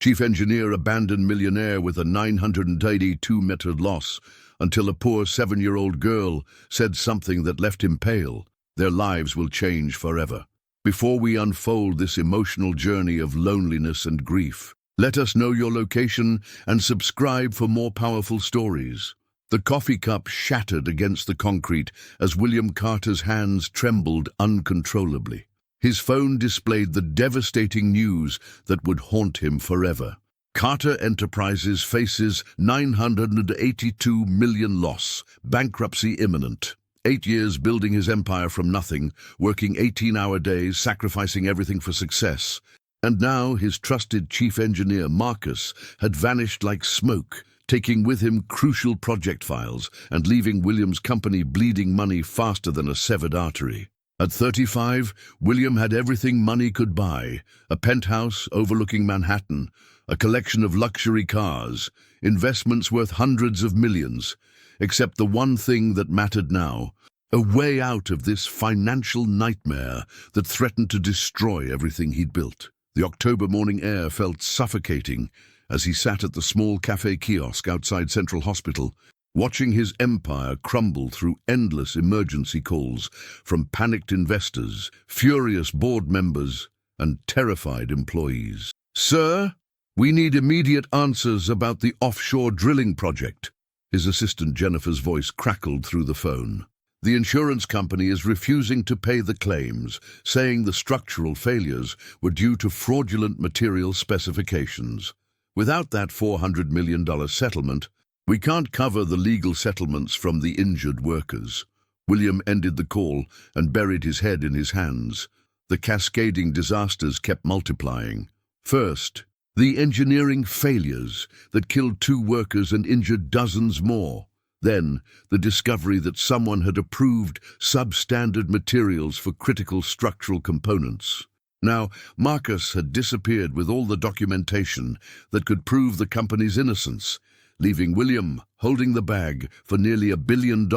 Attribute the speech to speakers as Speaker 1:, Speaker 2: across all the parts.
Speaker 1: Chief engineer abandoned millionaire with a 982-meter loss until a poor 7-year-old girl said something that left him pale. Their lives will change forever. Before we unfold this emotional journey of loneliness and grief, let us know your location and subscribe for more powerful stories. The coffee cup shattered against the concrete as William Carter's hands trembled uncontrollably. His phone displayed the devastating news that would haunt him forever. Carter Enterprises faces $982 million loss, bankruptcy imminent. 8 years building his empire from nothing, working 18-hour days, sacrificing everything for success. And now his trusted chief engineer, Marcus, had vanished like smoke, taking with him crucial project files and leaving William's company bleeding money faster than a severed artery. At 35, William had everything money could buy: a penthouse overlooking Manhattan, a collection of luxury cars, investments worth hundreds of millions. Except the one thing that mattered now: a way out of this financial nightmare that threatened to destroy everything he'd built. The October morning air felt suffocating as he sat at the small cafe kiosk outside Central Hospital, watching his empire crumble through endless emergency calls from panicked investors, furious board members, and terrified employees. "Sir, we need immediate answers about the offshore drilling project." His assistant Jennifer's voice crackled through the phone. "The insurance company is refusing to pay the claims, saying the structural failures were due to fraudulent material specifications. Without that $400 million settlement, we can't cover the legal settlements from the injured workers." William ended the call and buried his head in his hands. The cascading disasters kept multiplying. First, the engineering failures that killed 2 workers and injured dozens more. Then, the discovery that someone had approved substandard materials for critical structural components. Now, Marcus had disappeared with all the documentation that could prove the company's innocence, leaving William holding the bag for nearly $1 billion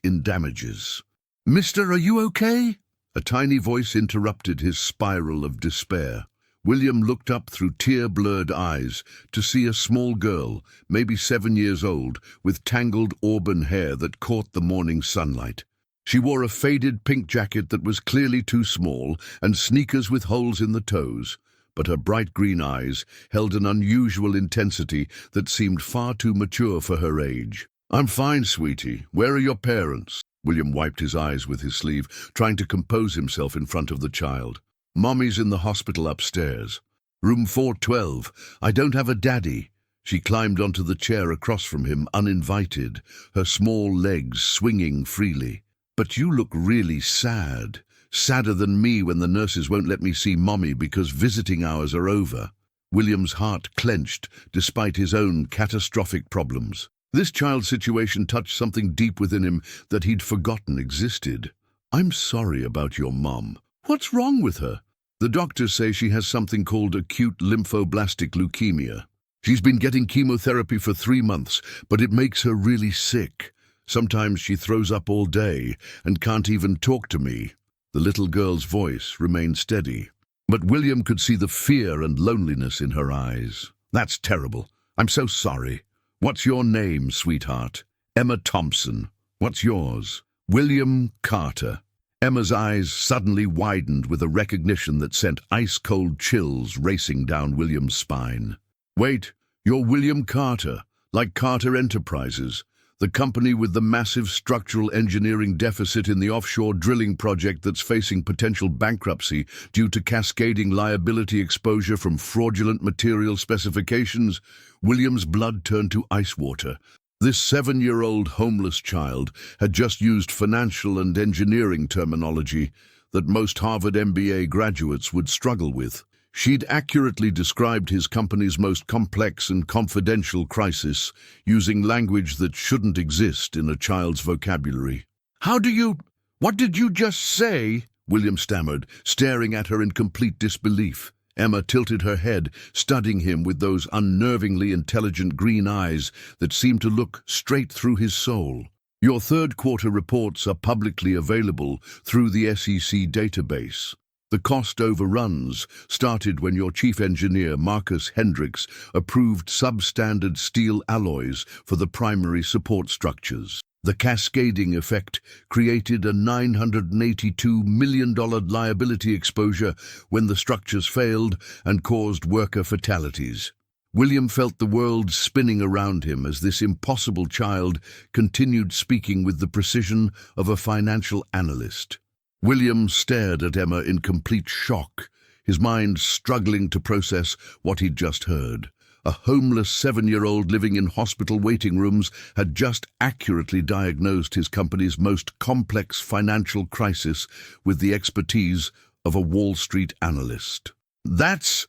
Speaker 1: in damages. "Mister, are you okay?" A tiny voice interrupted his spiral of despair. William looked up through tear-blurred eyes to see a small girl, maybe 7 years old, with tangled auburn hair that caught the morning sunlight. She wore a faded pink jacket that was clearly too small and sneakers with holes in the toes, but her bright green eyes held an unusual intensity that seemed far too mature for her age. "I'm fine, sweetie. Where are your parents?" William wiped his eyes with his sleeve, trying to compose himself in front of the child. "Mommy's in the hospital upstairs. Room 412. I don't have a daddy." She climbed onto the chair across from him, uninvited, her small legs swinging freely. "But you look really sad. Sadder than me when the nurses won't let me see Mommy because visiting hours are over." William's heart clenched despite his own catastrophic problems. This child's situation touched something deep within him that he'd forgotten existed. "I'm sorry about your mom. What's wrong with her?" "The doctors say she has something called acute lymphoblastic leukemia. She's been getting chemotherapy for 3 months, but it makes her really sick. Sometimes she throws up all day and can't even talk to me." The little girl's voice remained steady, but William could see the fear and loneliness in her eyes. "That's terrible. I'm so sorry. What's your name, sweetheart?" "Emma Thompson. What's yours?" "William Carter." Emma's eyes suddenly widened with a recognition that sent ice-cold chills racing down William's spine. "Wait, you're William Carter, like Carter Enterprises, the company with the massive structural engineering deficit in the offshore drilling project that's facing potential bankruptcy due to cascading liability exposure from fraudulent material specifications." William's blood turned to ice water. This 7-year-old homeless child had just used financial and engineering terminology that most Harvard MBA graduates would struggle with. She'd accurately described his company's most complex and confidential crisis using language that shouldn't exist in a child's vocabulary. "What did you just say?" William stammered, staring at her in complete disbelief. Emma tilted her head, studying him with those unnervingly intelligent green eyes that seemed to look straight through his soul. "Your third-quarter reports are publicly available through the SEC database. The cost overruns started when your chief engineer, Marcus Hendricks, approved substandard steel alloys for the primary support structures. The cascading effect created a $982 million liability exposure when the structures failed and caused worker fatalities. William felt the world spinning around him as this impossible child continued speaking with the precision of a financial analyst. William stared at Emma in complete shock, his mind struggling to process what he'd just heard. A homeless 7-year-old living in hospital waiting rooms had just accurately diagnosed his company's most complex financial crisis with the expertise of a Wall Street analyst. That's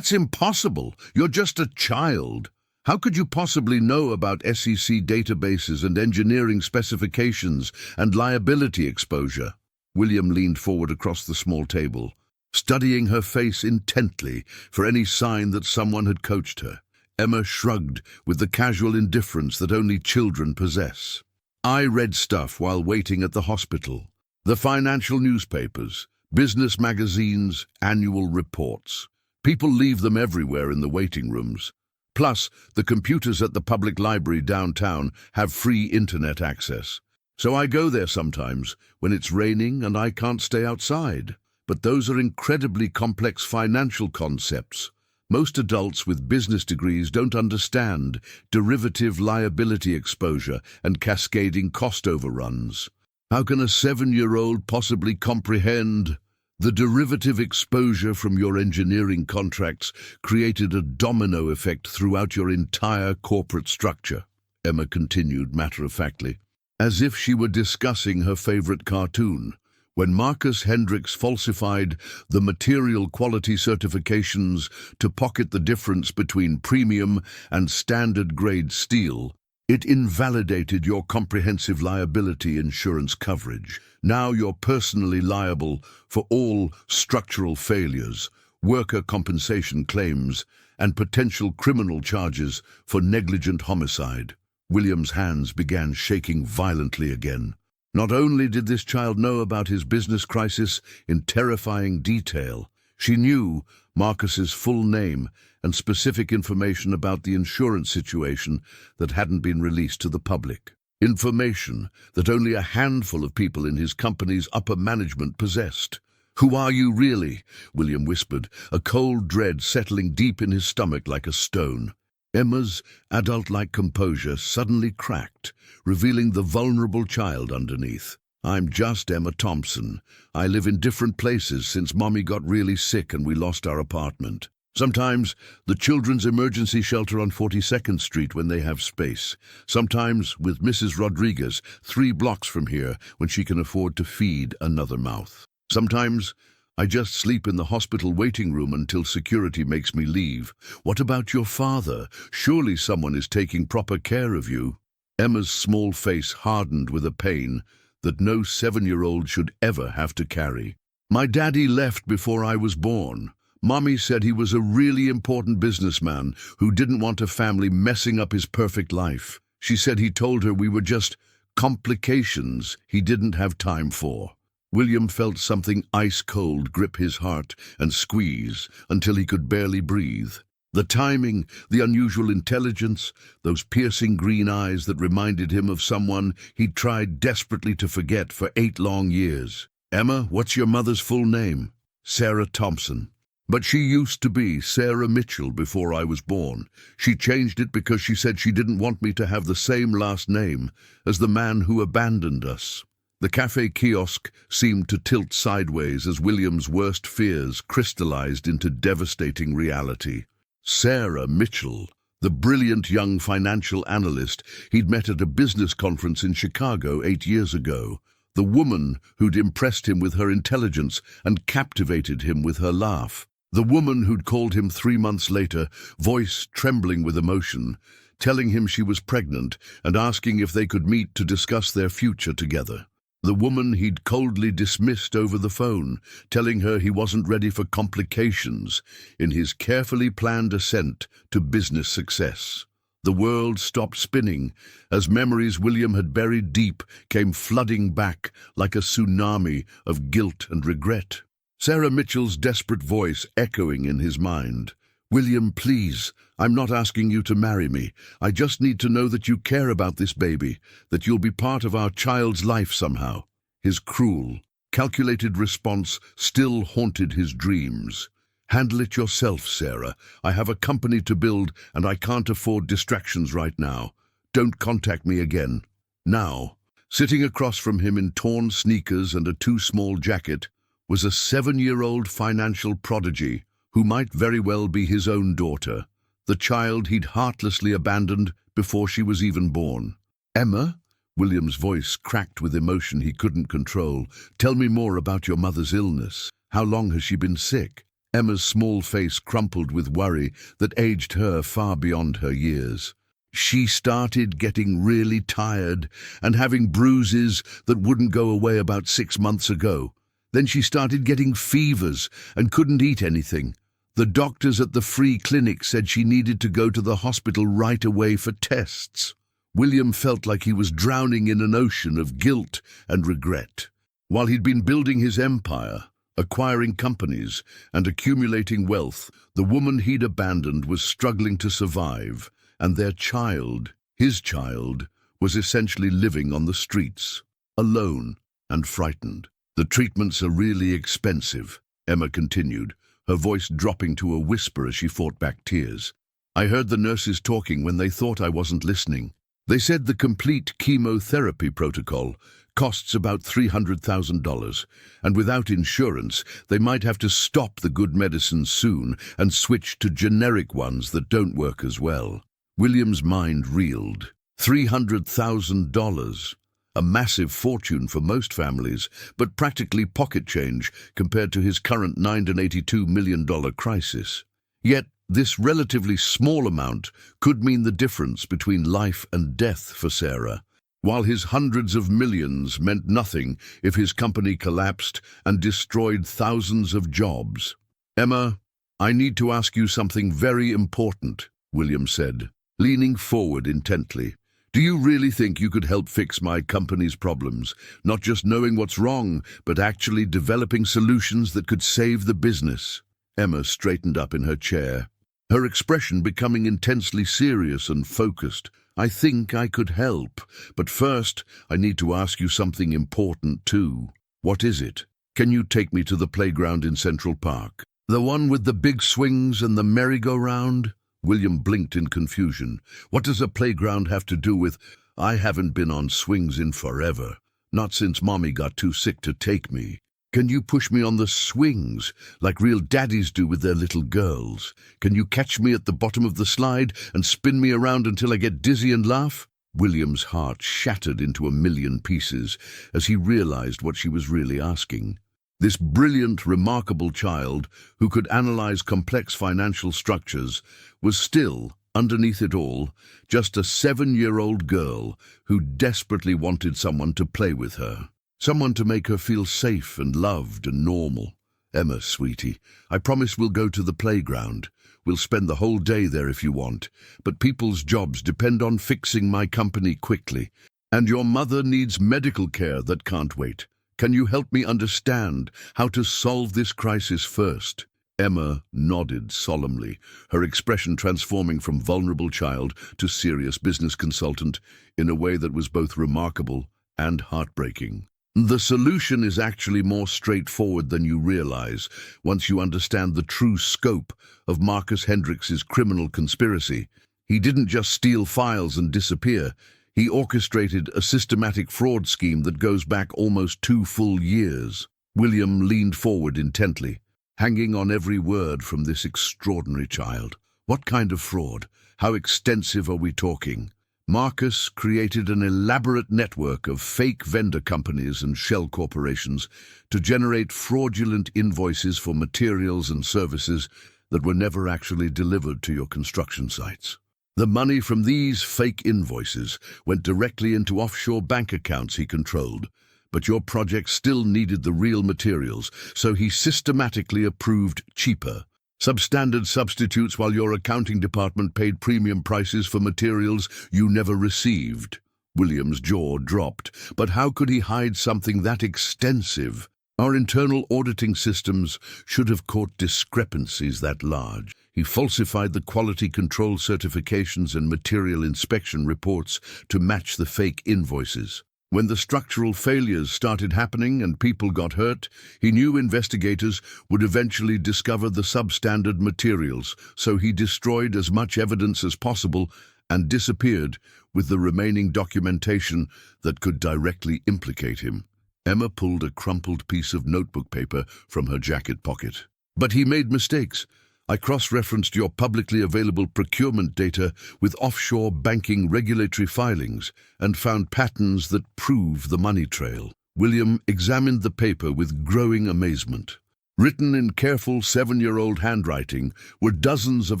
Speaker 1: impossible. You're just a child. How could you possibly know about SEC databases and engineering specifications and liability exposure? William leaned forward across the small table, studying her face intently for any sign that someone had coached her. Emma shrugged with the casual indifference that only children possess. I read stuff while waiting at the hospital. The financial newspapers, business magazines, annual reports. People leave them everywhere in the waiting rooms. Plus, the computers at the public library downtown have free internet access. So I go there sometimes when it's raining and I can't stay outside. But those are incredibly complex financial concepts. Most adults with business degrees don't understand derivative liability exposure and cascading cost overruns. How can a 7-year-old possibly comprehend? The derivative exposure from your engineering contracts created a domino effect throughout your entire corporate structure, Emma continued matter-of-factly, as if she were discussing her favorite cartoon. When Marcus Hendricks falsified the material quality certifications to pocket the difference between premium and standard-grade steel, it invalidated your comprehensive liability insurance coverage. Now you're personally liable for all structural failures, worker compensation claims, and potential criminal charges for negligent homicide. William's hands began shaking violently again. Not only did this child know about his business crisis in terrifying detail, she knew Marcus's full name and specific information about the insurance situation that hadn't been released to the public. Information that only a handful of people in his company's upper management possessed. "Who are you really?" William whispered, a cold dread settling deep in his stomach like a stone. Emma's adult-like composure suddenly cracked, revealing the vulnerable child underneath. "I'm just Emma Thompson. I live in different places since Mommy got really sick and we lost our apartment. Sometimes the children's emergency shelter on 42nd Street when they have space. Sometimes with Mrs. Rodriguez 3 blocks from here when she can afford to feed another mouth. Sometimes I just sleep in the hospital waiting room until security makes me leave. What about your father? Surely someone is taking proper care of you." Emma's small face hardened with a pain that no 7-year-old should ever have to carry. "My daddy left before I was born. Mommy said he was a really important businessman who didn't want a family messing up his perfect life. She said he told her we were just complications he didn't have time for." William felt something ice-cold grip his heart and squeeze until he could barely breathe. The timing, the unusual intelligence, those piercing green eyes that reminded him of someone he'd tried desperately to forget for 8 long years. "Emma, what's your mother's full name?" "Sarah Thompson. But she used to be Sarah Mitchell before I was born. She changed it because she said she didn't want me to have the same last name as the man who abandoned us." The cafe kiosk seemed to tilt sideways as William's worst fears crystallized into devastating reality. Sarah Mitchell, the brilliant young financial analyst he'd met at a business conference in Chicago 8 years ago. The woman who'd impressed him with her intelligence and captivated him with her laugh. The woman who'd called him 3 months later, voice trembling with emotion, telling him she was pregnant and asking if they could meet to discuss their future together. The woman he'd coldly dismissed over the phone, telling her he wasn't ready for complications in his carefully planned ascent to business success. The world stopped spinning as memories William had buried deep came flooding back like a tsunami of guilt and regret. Sarah Mitchell's desperate voice echoing in his mind. "William, please, I'm not asking you to marry me. I just need to know that you care about this baby, that you'll be part of our child's life somehow." His cruel, calculated response still haunted his dreams. "Handle it yourself, Sarah. I have a company to build and I can't afford distractions right now. Don't contact me again." Now, sitting across from him in torn sneakers and a too-small jacket, was a 7-year-old financial prodigy who might very well be his own daughter, the child he'd heartlessly abandoned before she was even born. "Emma?" William's voice cracked with emotion he couldn't control. "Tell me more about your mother's illness. How long has she been sick?" Emma's small face crumpled with worry that aged her far beyond her years. "She started getting really tired and having bruises that wouldn't go away about 6 months ago. Then she started getting fevers and couldn't eat anything. The doctors at the free clinic said she needed to go to the hospital right away for tests." William felt like he was drowning in an ocean of guilt and regret. While he'd been building his empire, acquiring companies, and accumulating wealth, the woman he'd abandoned was struggling to survive, and their child, his child, was essentially living on the streets, alone and frightened. "The treatments are really expensive," Emma continued, her voice dropping to a whisper as she fought back tears. "I heard the nurses talking when they thought I wasn't listening. They said the complete chemotherapy protocol costs about $300,000, and without insurance, they might have to stop the good medicines soon and switch to generic ones that don't work as well." William's mind reeled. $300,000. A massive fortune for most families, but practically pocket change compared to his current $982 million crisis. Yet, this relatively small amount could mean the difference between life and death for Sarah, while his hundreds of millions meant nothing if his company collapsed and destroyed thousands of jobs. "Emma, I need to ask you something very important," William said, leaning forward intently. "Do you really think you could help fix my company's problems, not just knowing what's wrong, but actually developing solutions that could save the business?" Emma straightened up in her chair, her expression becoming intensely serious and focused. "I think I could help, but first I need to ask you something important too." "What is it?" "Can you take me to the playground in Central Park? The one with the big swings and the merry-go-round?" William blinked in confusion. "What does a playground have to do with—" "I haven't been on swings in forever. Not since Mommy got too sick to take me." "Can you push me on the swings, like real daddies do with their little girls? Can you catch me at the bottom of the slide and spin me around until I get dizzy and laugh?" William's heart shattered into a million pieces as he realized what she was really asking. This brilliant, remarkable child, who could analyze complex financial structures, was still, underneath it all, just a 7-year-old girl who desperately wanted someone to play with her. Someone to make her feel safe and loved and normal. "Emma, sweetie, I promise we'll go to the playground. We'll spend the whole day there if you want, but people's jobs depend on fixing my company quickly. And your mother needs medical care that can't wait. Can you help me understand how to solve this crisis first?" Emma nodded solemnly, her expression transforming from vulnerable child to serious business consultant in a way that was both remarkable and heartbreaking. "The solution is actually more straightforward than you realize once you understand the true scope of Marcus Hendricks's criminal conspiracy. He didn't just steal files and disappear. He orchestrated a systematic fraud scheme that goes back almost 2 full years." William leaned forward intently, hanging on every word from this extraordinary child. "What kind of fraud? How extensive are we talking?" Marcus created an elaborate network of fake vendor companies and shell corporations to generate fraudulent invoices for materials and services that were never actually delivered to your construction sites. The money from these fake invoices went directly into offshore bank accounts he controlled, but your project still needed the real materials, so he systematically approved cheaper, substandard substitutes while your accounting department paid premium prices for materials you never received. William's jaw dropped. But how could he hide something that extensive? Our internal auditing systems should have caught discrepancies that large. He falsified the quality control certifications and material inspection reports to match the fake invoices. When the structural failures started happening and people got hurt, he knew investigators would eventually discover the substandard materials, so he destroyed as much evidence as possible and disappeared with the remaining documentation that could directly implicate him. Emma pulled a crumpled piece of notebook paper from her jacket pocket. But he made mistakes. I cross-referenced your publicly available procurement data with offshore banking regulatory filings and found patterns that prove the money trail. William examined the paper with growing amazement. Written in careful 7-year-old handwriting were dozens of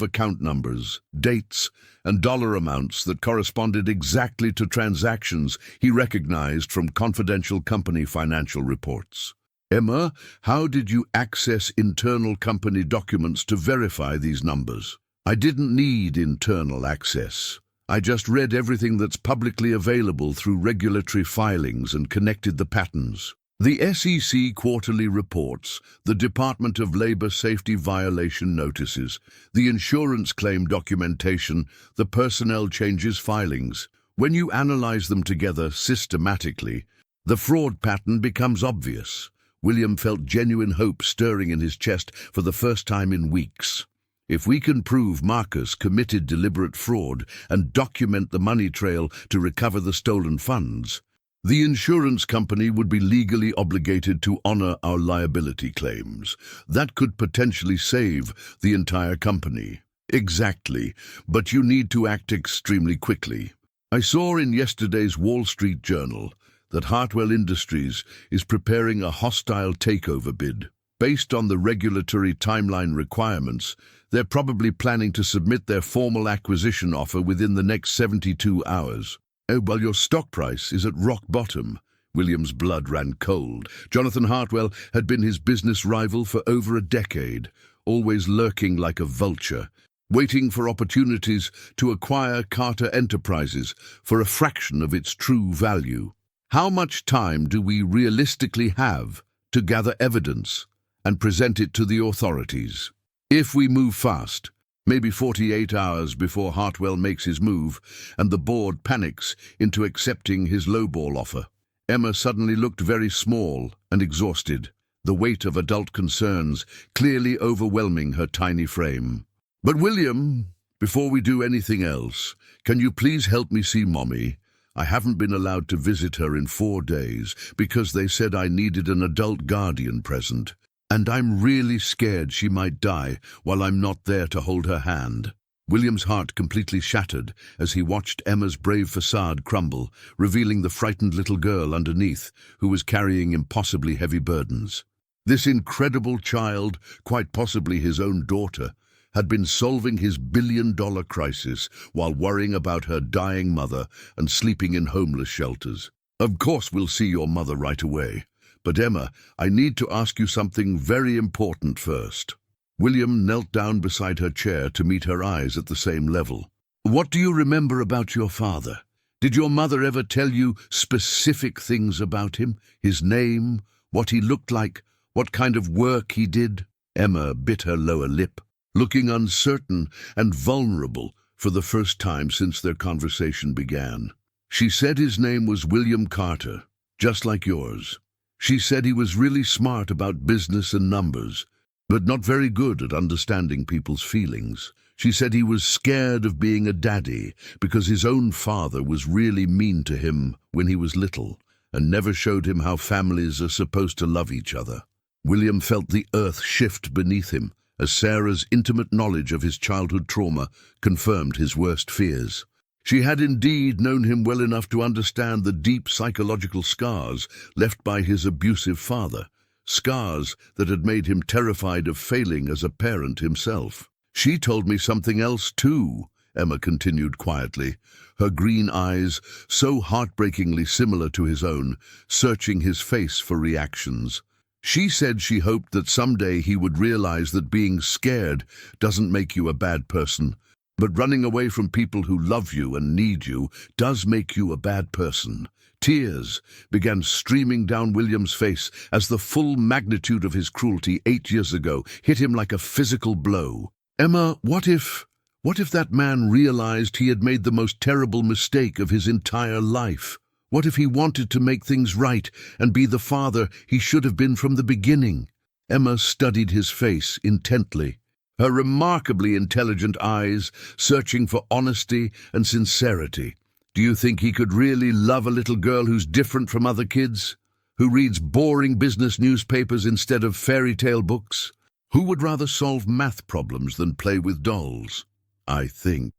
Speaker 1: account numbers, dates, and dollar amounts that corresponded exactly to transactions he recognized from confidential company financial reports. Emma, how did you access internal company documents to verify these numbers? I didn't need internal access. I just read everything that's publicly available through regulatory filings and connected the patterns. The SEC quarterly reports, the Department of Labor safety violation notices, the insurance claim documentation, the personnel changes filings. When you analyze them together systematically, the fraud pattern becomes obvious. William felt genuine hope stirring in his chest for the first time in weeks. If we can prove Marcus committed deliberate fraud and document the money trail to recover the stolen funds, the insurance company would be legally obligated to honor our liability claims. That could potentially save the entire company. Exactly, but you need to act extremely quickly. I saw in yesterday's Wall Street Journal that Hartwell Industries is preparing a hostile takeover bid. Based on the regulatory timeline requirements, they're probably planning to submit their formal acquisition offer within the next 72 hours. Oh, well, your stock price is at rock bottom. William's blood ran cold. Jonathan Hartwell had been his business rival for over a decade, always lurking like a vulture, waiting for opportunities to acquire Carter Enterprises for a fraction of its true value. How much time do we realistically have to gather evidence and present it to the authorities? If we move fast, maybe 48 hours before Hartwell makes his move and the board panics into accepting his lowball offer. Emma suddenly looked very small and exhausted, the weight of adult concerns clearly overwhelming her tiny frame. But William, before we do anything else, can you please help me see Mommy? I haven't been allowed to visit her in 4 days because they said I needed an adult guardian present, and I'm really scared she might die while I'm not there to hold her hand. William's heart completely shattered as he watched Emma's brave facade crumble, revealing the frightened little girl underneath who was carrying impossibly heavy burdens. This incredible child, quite possibly his own daughter, had been solving his billion-dollar crisis while worrying about her dying mother and sleeping in homeless shelters. Of course we'll see your mother right away. But Emma, I need to ask you something very important first. William knelt down beside her chair to meet her eyes at the same level. What do you remember about your father? Did your mother ever tell you specific things about him? His name, what he looked like, what kind of work he did? Emma bit her lower lip, looking uncertain and vulnerable for the first time since their conversation began. She said his name was William Carter, just like yours. She said he was really smart about business and numbers, but not very good at understanding people's feelings. She said he was scared of being a daddy because his own father was really mean to him when he was little and never showed him how families are supposed to love each other. William felt the earth shift beneath him as Sarah's intimate knowledge of his childhood trauma confirmed his worst fears. She had indeed known him well enough to understand the deep psychological scars left by his abusive father, scars that had made him terrified of failing as a parent himself. She told me something else too, Emma continued quietly, her green eyes so heartbreakingly similar to his own, searching his face for reactions. She said she hoped that someday he would realize that being scared doesn't make you a bad person, But running away from people who love you and need you does make you a bad person. Tears began streaming down William's face as the full magnitude of his cruelty 8 years ago hit him like a physical blow. Emma, what if that man realized he had made the most terrible mistake of his entire life? What if he wanted to make things right and be the father he should have been from the beginning? Emma studied his face intently, her remarkably intelligent eyes searching for honesty and sincerity. Do you think he could really love a little girl who's different from other kids? Who reads boring business newspapers instead of fairy tale books? Who would rather solve math problems than play with dolls? I think,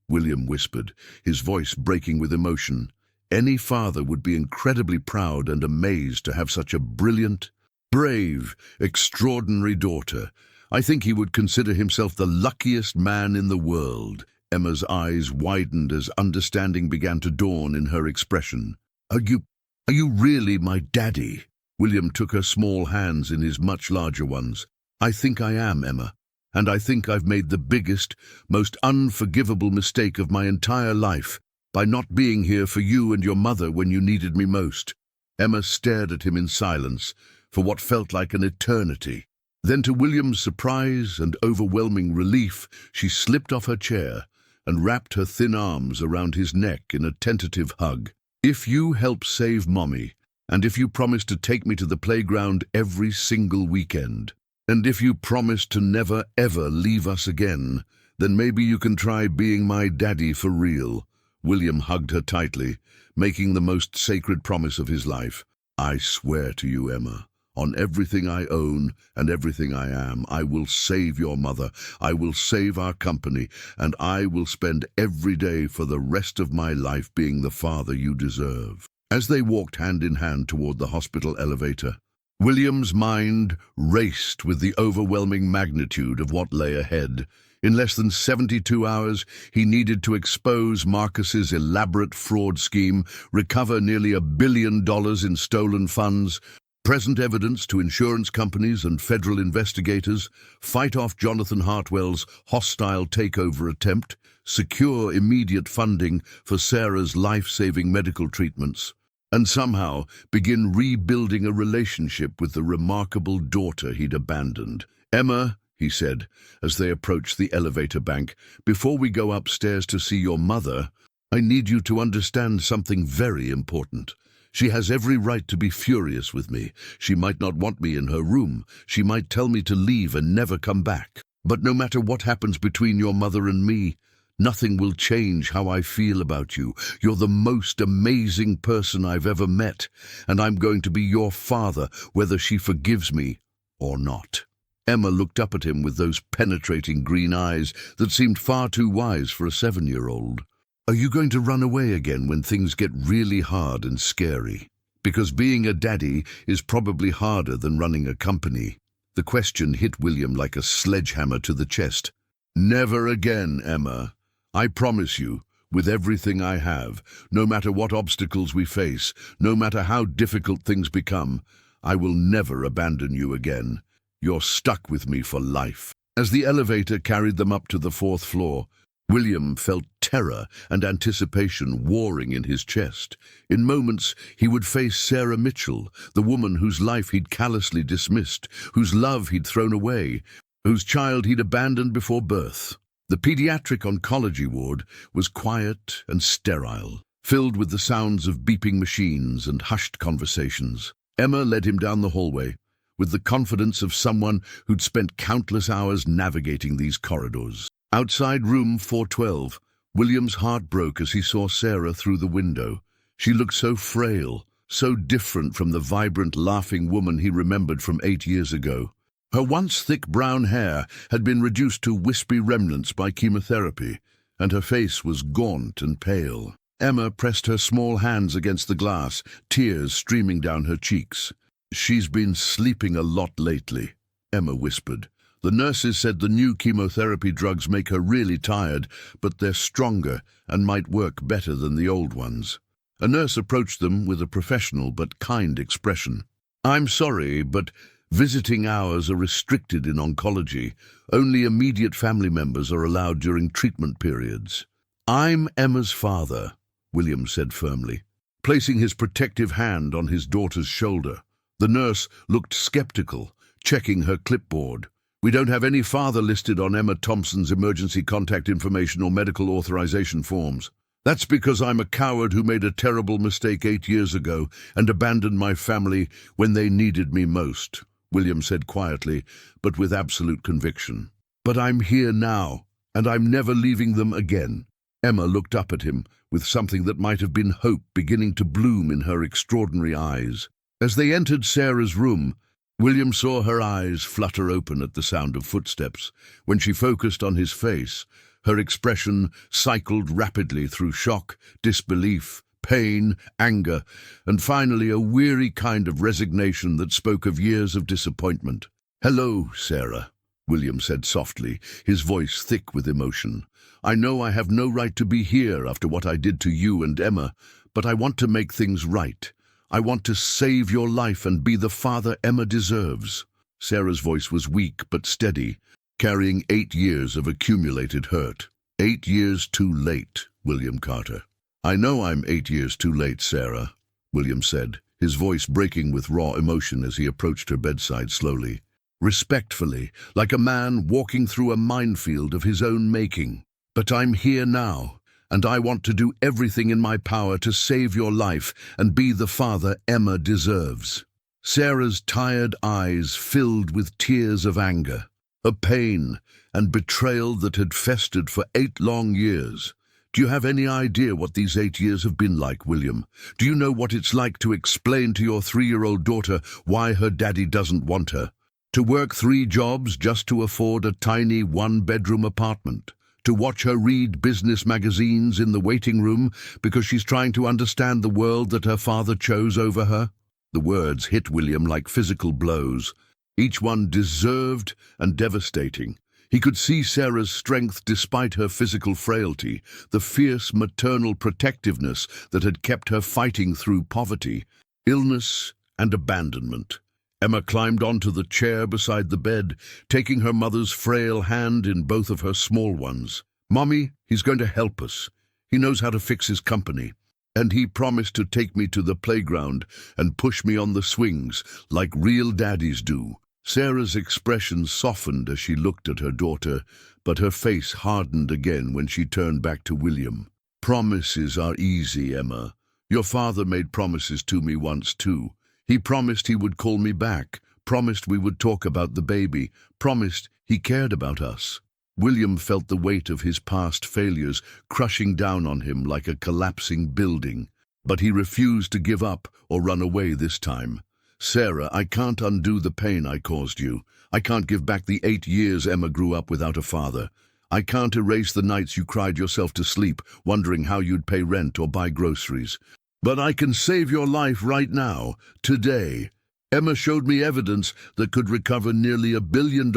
Speaker 1: William whispered, his voice breaking with emotion, any father would be incredibly proud and amazed to have such a brilliant, brave, extraordinary daughter. I think he would consider himself the luckiest man in the world. Emma's eyes widened as understanding began to dawn in her expression. Are you really my daddy? William took her small hands in his much larger ones. I think I am, Emma, and I think I've made the biggest, most unforgivable mistake of my entire life by not being here for you and your mother when you needed me most. Emma stared at him in silence for what felt like an eternity. Then, to William's surprise and overwhelming relief, she slipped off her chair and wrapped her thin arms around his neck in a tentative hug. If you help save Mommy, and if you promise to take me to the playground every single weekend, and if you promise to never ever leave us again, then maybe you can try being my daddy for real. William hugged her tightly, making the most sacred promise of his life. I swear to you, Emma, on everything I own and everything I am, I will save your mother, I will save our company, and I will spend every day for the rest of my life being the father you deserve. As they walked hand in hand toward the hospital elevator, William's mind raced with the overwhelming magnitude of what lay ahead. In less than 72 hours, he needed to expose Marcus's elaborate fraud scheme, recover nearly $1 billion in stolen funds, present evidence to insurance companies and federal investigators, fight off Jonathan Hartwell's hostile takeover attempt, secure immediate funding for Sarah's life-saving medical treatments, and somehow begin rebuilding a relationship with the remarkable daughter he'd abandoned. Emma, he said, as they approached the elevator bank, before we go upstairs to see your mother, I need you to understand something very important. She has every right to be furious with me. She might not want me in her room. She might tell me to leave and never come back. But no matter what happens between your mother and me, nothing will change how I feel about you. You're the most amazing person I've ever met, and I'm going to be your father, whether she forgives me or not. Emma looked up at him with those penetrating green eyes that seemed far too wise for a 7-year-old. Are you going to run away again when things get really hard and scary? Because being a daddy is probably harder than running a company. The question hit William like a sledgehammer to the chest. Never again, Emma. I promise you, with everything I have, no matter what obstacles we face, no matter how difficult things become, I will never abandon you again. You're stuck with me for life. As the elevator carried them up to the 4th floor, William felt terror and anticipation warring in his chest. In moments, he would face Sarah Mitchell, the woman whose life he'd callously dismissed, whose love he'd thrown away, whose child he'd abandoned before birth. The pediatric oncology ward was quiet and sterile, filled with the sounds of beeping machines and hushed conversations. Emma led him down the hallway, with the confidence of someone who'd spent countless hours navigating these corridors. Outside room 412, William's heart broke as he saw Sarah through the window. She looked so frail, so different from the vibrant, laughing woman he remembered from 8 years ago. Her once thick brown hair had been reduced to wispy remnants by chemotherapy, and her face was gaunt and pale. Emma pressed her small hands against the glass, tears streaming down her cheeks. She's been sleeping a lot lately, Emma whispered. The nurses said the new chemotherapy drugs make her really tired, but they're stronger and might work better than the old ones. A nurse approached them with a professional but kind expression. I'm sorry, but Visiting hours are restricted in oncology. Only immediate family members are allowed during treatment periods. I'm Emma's father, William said firmly, placing his protective hand on his daughter's shoulder. The nurse looked skeptical, checking her clipboard. We don't have any father listed on Emma Thompson's emergency contact information or medical authorization forms. That's because I'm a coward who made a terrible mistake 8 years ago and abandoned my family when they needed me most, William said quietly, but with absolute conviction. But I'm here now, and I'm never leaving them again. Emma looked up at him with something that might have been hope beginning to bloom in her extraordinary eyes. As they entered Sarah's room, William saw her eyes flutter open at the sound of footsteps. When she focused on his face, her expression cycled rapidly through shock, disbelief, pain, anger, and finally a weary kind of resignation that spoke of years of disappointment. "Hello, Sarah," William said softly, his voice thick with emotion. "I know I have no right to be here after what I did to you and Emma, but I want to make things right. I want to save your life and be the father Emma deserves." Sarah's voice was weak but steady, carrying 8 years of accumulated hurt. 8 years too late, William Carter. "I know I'm 8 years too late, Sarah," William said, his voice breaking with raw emotion as he approached her bedside slowly, respectfully, like a man walking through a minefield of his own making. "But I'm here now, and I want to do everything in my power to save your life and be the father Emma deserves." Sarah's tired eyes filled with tears of anger, a pain and betrayal that had festered for 8 long years. "Do you have any idea what these 8 years have been like, William? Do you know what it's like to explain to your 3-year-old daughter why her daddy doesn't want her? To work 3 jobs just to afford a tiny 1-bedroom apartment? To watch her read business magazines in the waiting room because she's trying to understand the world that her father chose over her?" The words hit William like physical blows, each one deserved and devastating. He could see Sarah's strength despite her physical frailty, the fierce maternal protectiveness that had kept her fighting through poverty, illness, and abandonment. Emma climbed onto the chair beside the bed, taking her mother's frail hand in both of her small ones. "Mommy, he's going to help us. He knows how to fix his company. And he promised to take me to the playground and push me on the swings, like real daddies do." Sarah's expression softened as she looked at her daughter, but her face hardened again when she turned back to William. "Promises are easy, Emma. Your father made promises to me once too. He promised he would call me back, promised we would talk about the baby, promised he cared about us." William felt the weight of his past failures crushing down on him like a collapsing building, but he refused to give up or run away this time. "Sarah, I can't undo the pain I caused you. I can't give back the 8 years Emma grew up without a father. I can't erase the nights you cried yourself to sleep, wondering how you'd pay rent or buy groceries. But I can save your life right now, today. Emma showed me evidence that could recover nearly $1 billion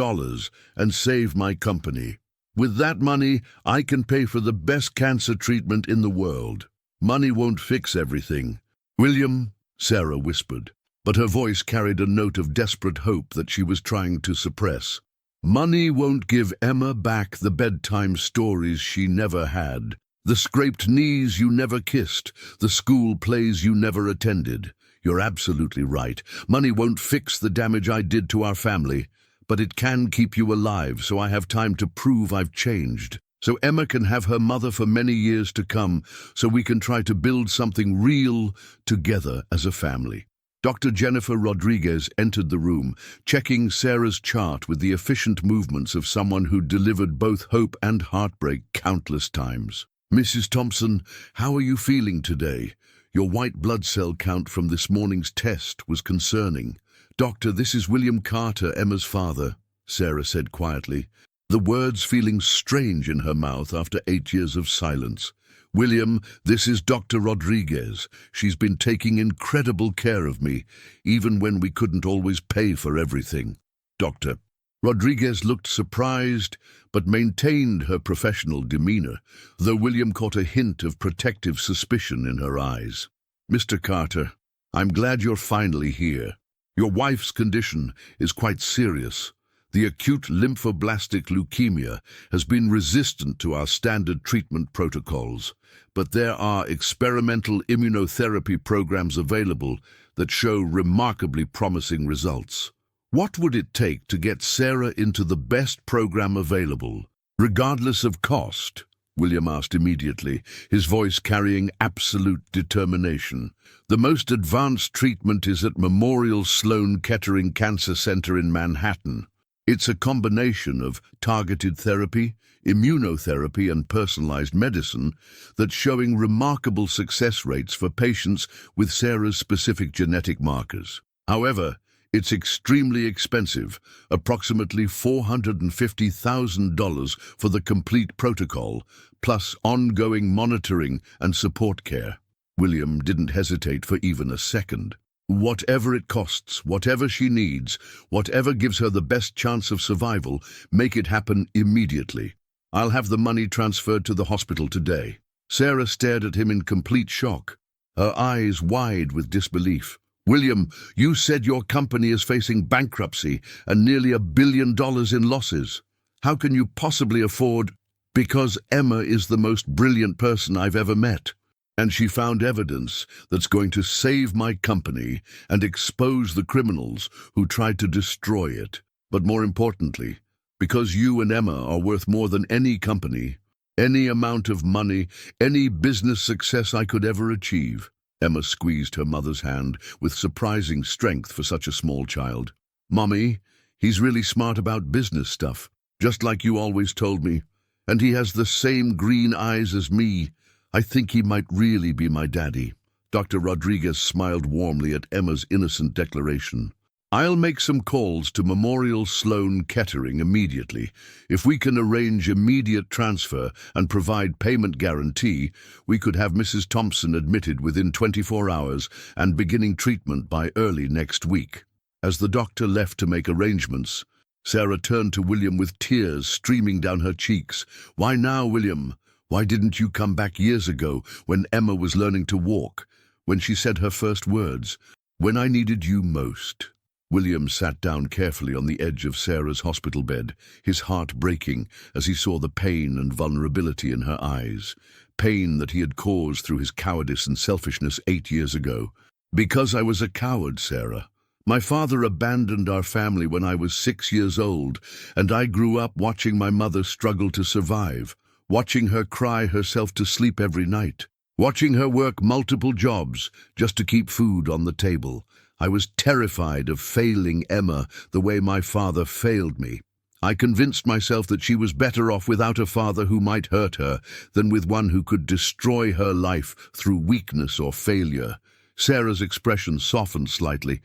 Speaker 1: and save my company. With that money, I can pay for the best cancer treatment in the world. Money won't fix everything." "William," Sarah whispered, but her voice carried a note of desperate hope that she was trying to suppress. "Money won't give Emma back the bedtime stories she never had, the scraped knees you never kissed, the school plays you never attended. You're absolutely right. Money won't fix the damage I did to our family, but it can keep you alive so I have time to prove I've changed. So Emma can have her mother for many years to come, so we can try to build something real together as a family." Dr. Jennifer Rodriguez entered the room, checking Sarah's chart with the efficient movements of someone who delivered both hope and heartbreak countless times. "Mrs. Thompson, how are you feeling today? Your white blood cell count from this morning's test was concerning." "Doctor, this is William Carter, Emma's father," Sarah said quietly, the words feeling strange in her mouth after 8 years of silence. "William, this is Dr. Rodriguez. She's been taking incredible care of me, even when we couldn't always pay for everything." "Doctor." Rodriguez looked surprised, but maintained her professional demeanor, though William caught a hint of protective suspicion in her eyes. "Mr. Carter, I'm glad you're finally here. Your wife's condition is quite serious. The acute lymphoblastic leukemia has been resistant to our standard treatment protocols, but there are experimental immunotherapy programs available that show remarkably promising results. What would it take to get Sarah into the best program available, regardless of cost? William asked immediately, his voice carrying absolute determination. The most advanced treatment is at Memorial Sloan Kettering Cancer Center in Manhattan. It's a combination of targeted therapy, immunotherapy, and personalized medicine that's showing remarkable success rates for patients with Sarah's specific genetic markers. However, it's extremely expensive, approximately $450,000 for the complete protocol, plus ongoing monitoring and support care. William didn't hesitate for even a second. Whatever it costs, whatever she needs, whatever gives her the best chance of survival, make it happen immediately. I'll have the money transferred to the hospital today. Sarah stared at him in complete shock, her eyes wide with disbelief. William, you said your company is facing bankruptcy and nearly $1 billion in losses. How can you possibly afford? Because Emma is the most brilliant person I've ever met, and she found evidence that's going to save my company and expose the criminals who tried to destroy it. But more importantly, because you and Emma are worth more than any company, any amount of money, any business success I could ever achieve. Emma squeezed her mother's hand with surprising strength for such a small child. Mommy, he's really smart about business stuff, just like you always told me. And he has the same green eyes as me. I think he might really be my daddy. Dr. Rodriguez smiled warmly at Emma's innocent declaration. I'll make some calls to Memorial Sloan Kettering immediately. If we can arrange immediate transfer and provide payment guarantee, we could have Mrs. Thompson admitted within 24 hours and beginning treatment by early next week. As the doctor left to make arrangements, Sarah turned to William with tears streaming down her cheeks. Why now, William? Why didn't you come back years ago when Emma was learning to walk, when she said her first words, when I needed you most? William sat down carefully on the edge of Sarah's hospital bed, his heart breaking as he saw the pain and vulnerability in her eyes, pain that he had caused through his cowardice and selfishness 8 years ago. Because I was a coward, Sarah. My father abandoned our family when I was 6 years old, and I grew up watching my mother struggle to survive, watching her cry herself to sleep every night, watching her work multiple jobs just to keep food on the table. I was terrified of failing Emma the way my father failed me. I convinced myself that she was better off without a father who might hurt her than with one who could destroy her life through weakness or failure. Sarah's expression softened slightly,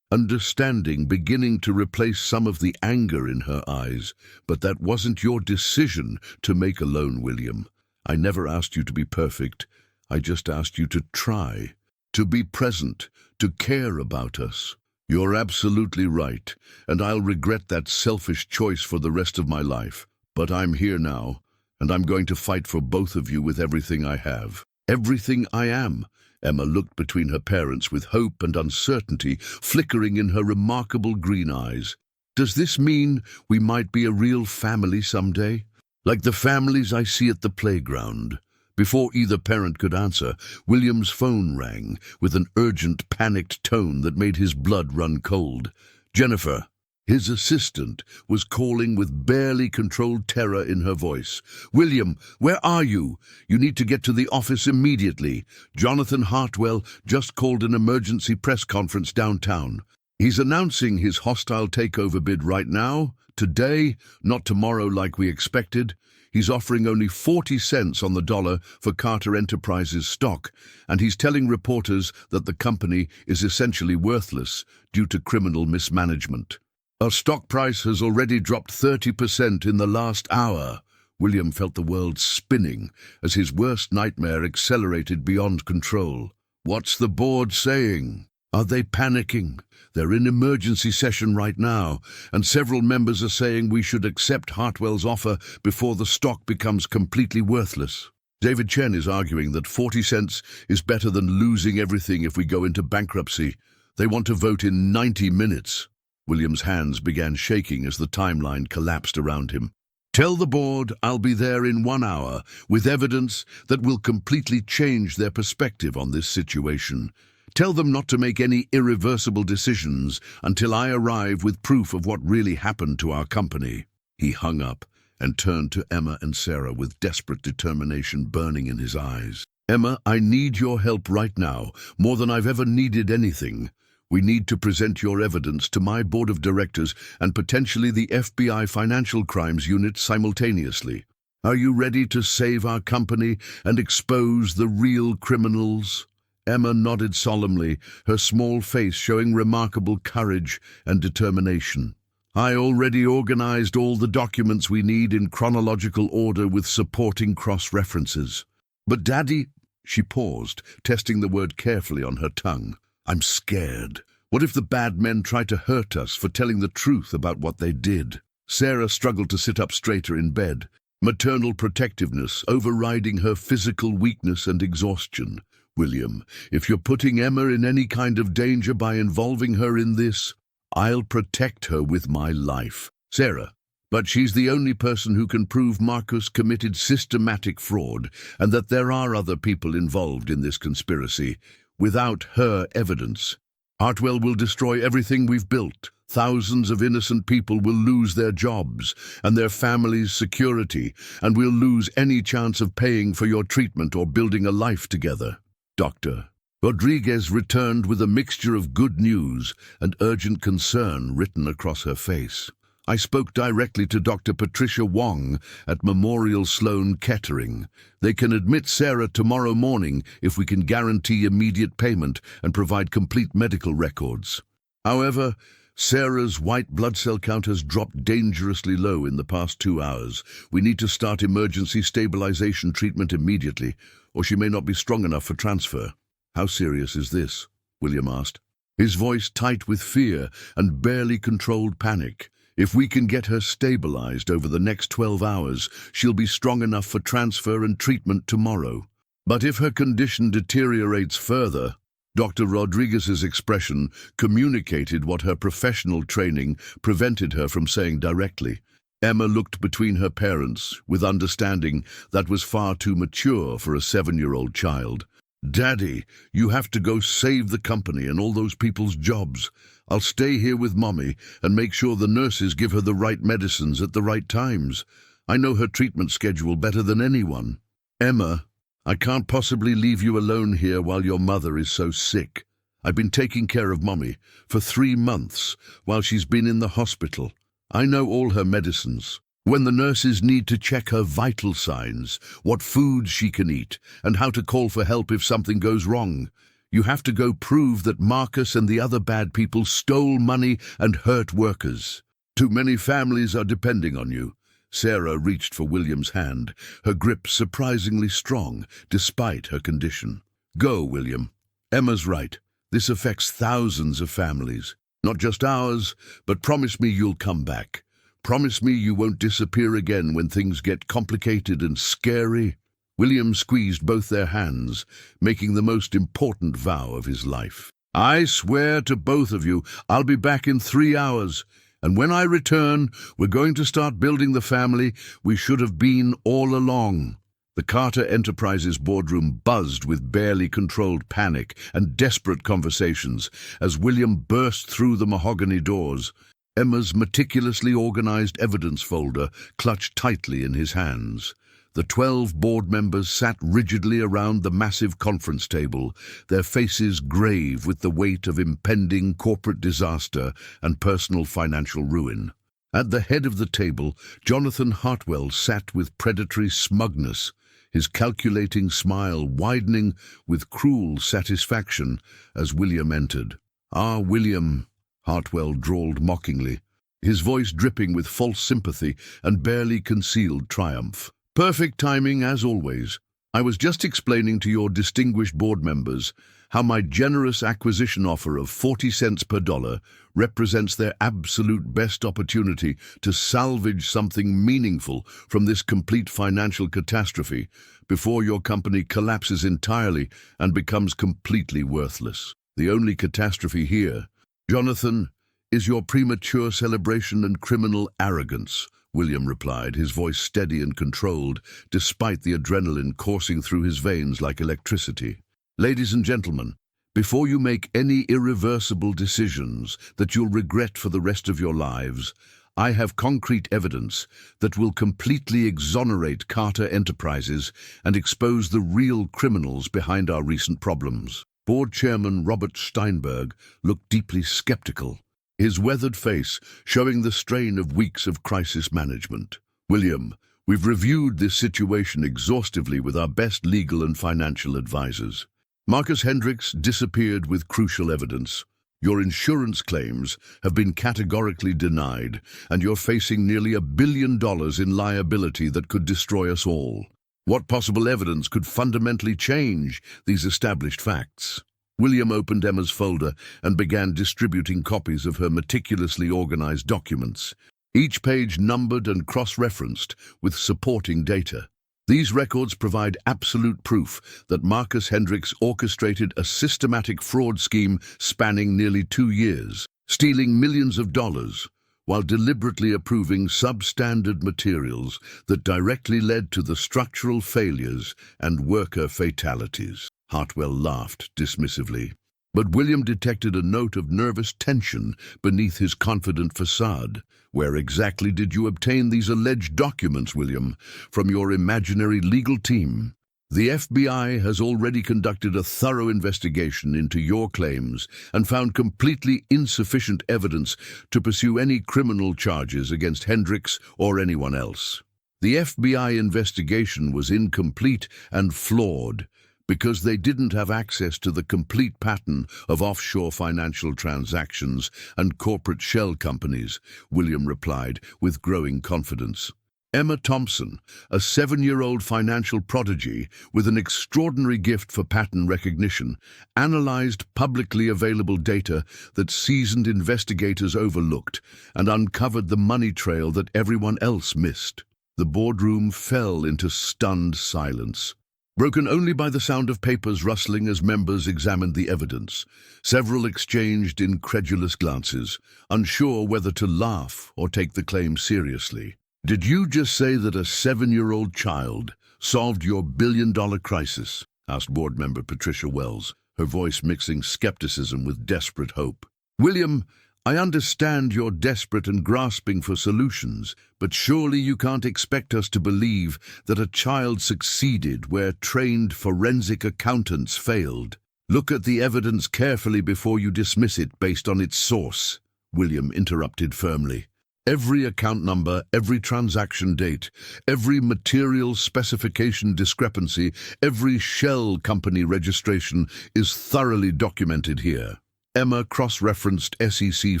Speaker 1: understanding beginning to replace some of the anger in her eyes. But that wasn't your decision to make alone, William. I never asked you to be perfect. I just asked you to try, to be present, to care about us. You're absolutely right, and I'll regret that selfish choice for the rest of my life. But I'm here now, and I'm going to fight for both of you with everything I have, everything I am. Emma looked between her parents with hope and uncertainty flickering in her remarkable green eyes. Does this mean we might be a real family someday? Like the families I see at the playground? Before either parent could answer, William's phone rang with an urgent, panicked tone that made his blood run cold. Jennifer, his assistant, was calling with barely controlled terror in her voice. William, where are you? You need to get to the office immediately. Jonathan Hartwell just called an emergency press conference downtown. He's announcing his hostile takeover bid right now, today, not tomorrow like we expected. He's offering only 40 cents on the dollar for Carter Enterprises stock, and he's telling reporters that the company is essentially worthless due to criminal mismanagement. Our stock price has already dropped 30% in the last hour. William felt the world spinning as his worst nightmare accelerated beyond control. What's the board saying? Are they panicking? They're in emergency session right now, and several members are saying we should accept Hartwell's offer before the stock becomes completely worthless. David Chen is arguing that 40 cents is better than losing everything if we go into bankruptcy. They want to vote in 90 minutes. William's hands began shaking as the timeline collapsed around him. Tell the board I'll be there in 1 hour with evidence that will completely change their perspective on this situation. Tell them not to make any irreversible decisions until I arrive with proof of what really happened to our company. He hung up and turned to Emma and Sarah with desperate determination burning in his eyes. Emma, I need your help right now, more than I've ever needed anything. We need to present your evidence to my board of directors and potentially the FBI Financial Crimes Unit simultaneously. Are you ready to save our company and expose the real criminals? Emma nodded solemnly, her small face showing remarkable courage and determination. I already organized all the documents we need in chronological order with supporting cross-references. But Daddy, she paused, testing the word carefully on her tongue. I'm scared. What if the bad men try to hurt us for telling the truth about what they did? Sarah struggled to sit up straighter in bed, maternal protectiveness overriding her physical weakness and exhaustion. William, if you're putting Emma in any kind of danger by involving her in this, I'll protect her with my life. Sarah, but she's the only person who can prove Marcus committed systematic fraud and that there are other people involved in this conspiracy. Without her evidence, Hartwell will destroy everything we've built. Thousands of innocent people will lose their jobs and their families' security, and we'll lose any chance of paying for your treatment or building a life together. Doctor Rodriguez returned with a mixture of good news and urgent concern written across her face. I spoke directly to Dr. Patricia Wong at Memorial Sloan Kettering. They can admit Sarah tomorrow morning if we can guarantee immediate payment and provide complete medical records. However, Sarah's white blood cell count has dropped dangerously low in the past 2 hours. We need to start emergency stabilization treatment immediately, or she may not be strong enough for transfer. How serious is this? William asked, his voice tight with fear and barely controlled panic. If we can get her stabilized over the next 12 hours, she'll be strong enough for transfer and treatment tomorrow. But if her condition deteriorates further, Dr. Rodriguez's expression communicated what her professional training prevented her from saying directly. Emma looked between her parents with understanding that was far too mature for a 7-year-old child. Daddy, you have to go save the company and all those people's jobs. I'll stay here with Mommy and make sure the nurses give her the right medicines at the right times. I know her treatment schedule better than anyone. Emma, I can't possibly leave you alone here while your mother is so sick. I've been taking care of Mommy for 3 months while she's been in the hospital. I know all her medicines. When the nurses need to check her vital signs, what foods she can eat, and how to call for help if something goes wrong. You have to go prove that Marcus and the other bad people stole money and hurt workers. Too many families are depending on you. Sarah reached for William's hand, her grip surprisingly strong, despite her condition. Go, William. Emma's right. This affects thousands of families. Not just ours, but promise me you'll come back. Promise me you won't disappear again when things get complicated and scary. William squeezed both their hands, making the most important vow of his life. I swear to both of you, I'll be back in 3 hours. And when I return, we're going to start building the family we should have been all along. The Carter Enterprises boardroom buzzed with barely controlled panic and desperate conversations as William burst through the mahogany doors. Emma's meticulously organized evidence folder clutched tightly in his hands. The 12 board members sat rigidly around the massive conference table, their faces grave with the weight of impending corporate disaster and personal financial ruin. At the head of the table, Jonathan Hartwell sat with predatory smugness, his calculating smile widening with cruel satisfaction as William entered. "Ah, William," Hartwell drawled mockingly, his voice dripping with false sympathy and barely concealed triumph. "Perfect timing, as always. I was just explaining to your distinguished board members how my generous acquisition offer of 40 cents per dollar represents their absolute best opportunity to salvage something meaningful from this complete financial catastrophe before your company collapses entirely and becomes completely worthless. The only catastrophe here, Jonathan, is your premature celebration and criminal arrogance, William replied, his voice steady and controlled, despite the adrenaline coursing through his veins like electricity. Ladies and gentlemen, before you make any irreversible decisions that you'll regret for the rest of your lives, I have concrete evidence that will completely exonerate Carter Enterprises and expose the real criminals behind our recent problems. Board Chairman Robert Steinberg looked deeply skeptical, his weathered face showing the strain of weeks of crisis management. William, we've reviewed this situation exhaustively with our best legal and financial advisors. Marcus Hendricks disappeared with crucial evidence. Your insurance claims have been categorically denied, and you're facing nearly $1 billion in liability that could destroy us all. What possible evidence could fundamentally change these established facts? William opened Emma's folder and began distributing copies of her meticulously organized documents, each page numbered and cross-referenced with supporting data. These records provide absolute proof that Marcus Hendricks orchestrated a systematic fraud scheme spanning nearly 2 years, stealing millions of dollars, while deliberately approving substandard materials that directly led to the structural failures and worker fatalities. Hartwell laughed dismissively, but William detected a note of nervous tension beneath his confident facade. Where exactly did you obtain these alleged documents, William? From your imaginary legal team? The FBI has already conducted a thorough investigation into your claims and found completely insufficient evidence to pursue any criminal charges against Hendricks or anyone else. The FBI investigation was incomplete and flawed because they didn't have access to the complete pattern of offshore financial transactions and corporate shell companies, William replied with growing confidence. Emma Thompson, a 7-year-old financial prodigy with an extraordinary gift for pattern recognition, analyzed publicly available data that seasoned investigators overlooked and uncovered the money trail that everyone else missed. The boardroom fell into stunned silence, broken only by the sound of papers rustling as members examined the evidence. Several exchanged incredulous glances, unsure whether to laugh or take the claim seriously. Did you just say that a 7-year-old child solved your billion-dollar crisis? Asked board member Patricia Wells, her voice mixing skepticism with desperate hope. William, I understand you're desperate and grasping for solutions, but surely you can't expect us to believe that a child succeeded where trained forensic accountants failed. Look at the evidence carefully before you dismiss it based on its source, William interrupted firmly. Every account number, every transaction date, every material specification discrepancy, every shell company registration is thoroughly documented here. Emma cross-referenced SEC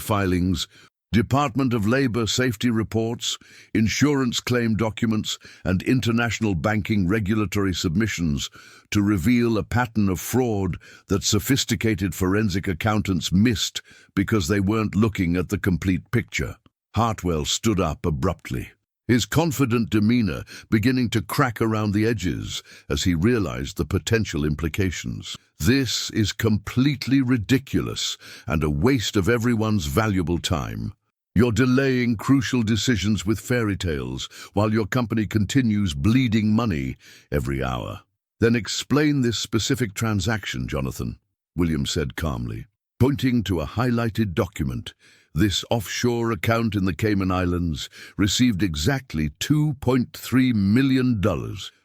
Speaker 1: filings, Department of Labor safety reports, insurance claim documents, and international banking regulatory submissions to reveal a pattern of fraud that sophisticated forensic accountants missed because they weren't looking at the complete picture. Hartwell stood up abruptly, his confident demeanor beginning to crack around the edges as he realized the potential implications. This is completely ridiculous and a waste of everyone's valuable time. You're delaying crucial decisions with fairy tales while your company continues bleeding money every hour. Then explain this specific transaction, Jonathan, William said calmly, pointing to a highlighted document. This offshore account in the Cayman Islands received exactly $2.3 million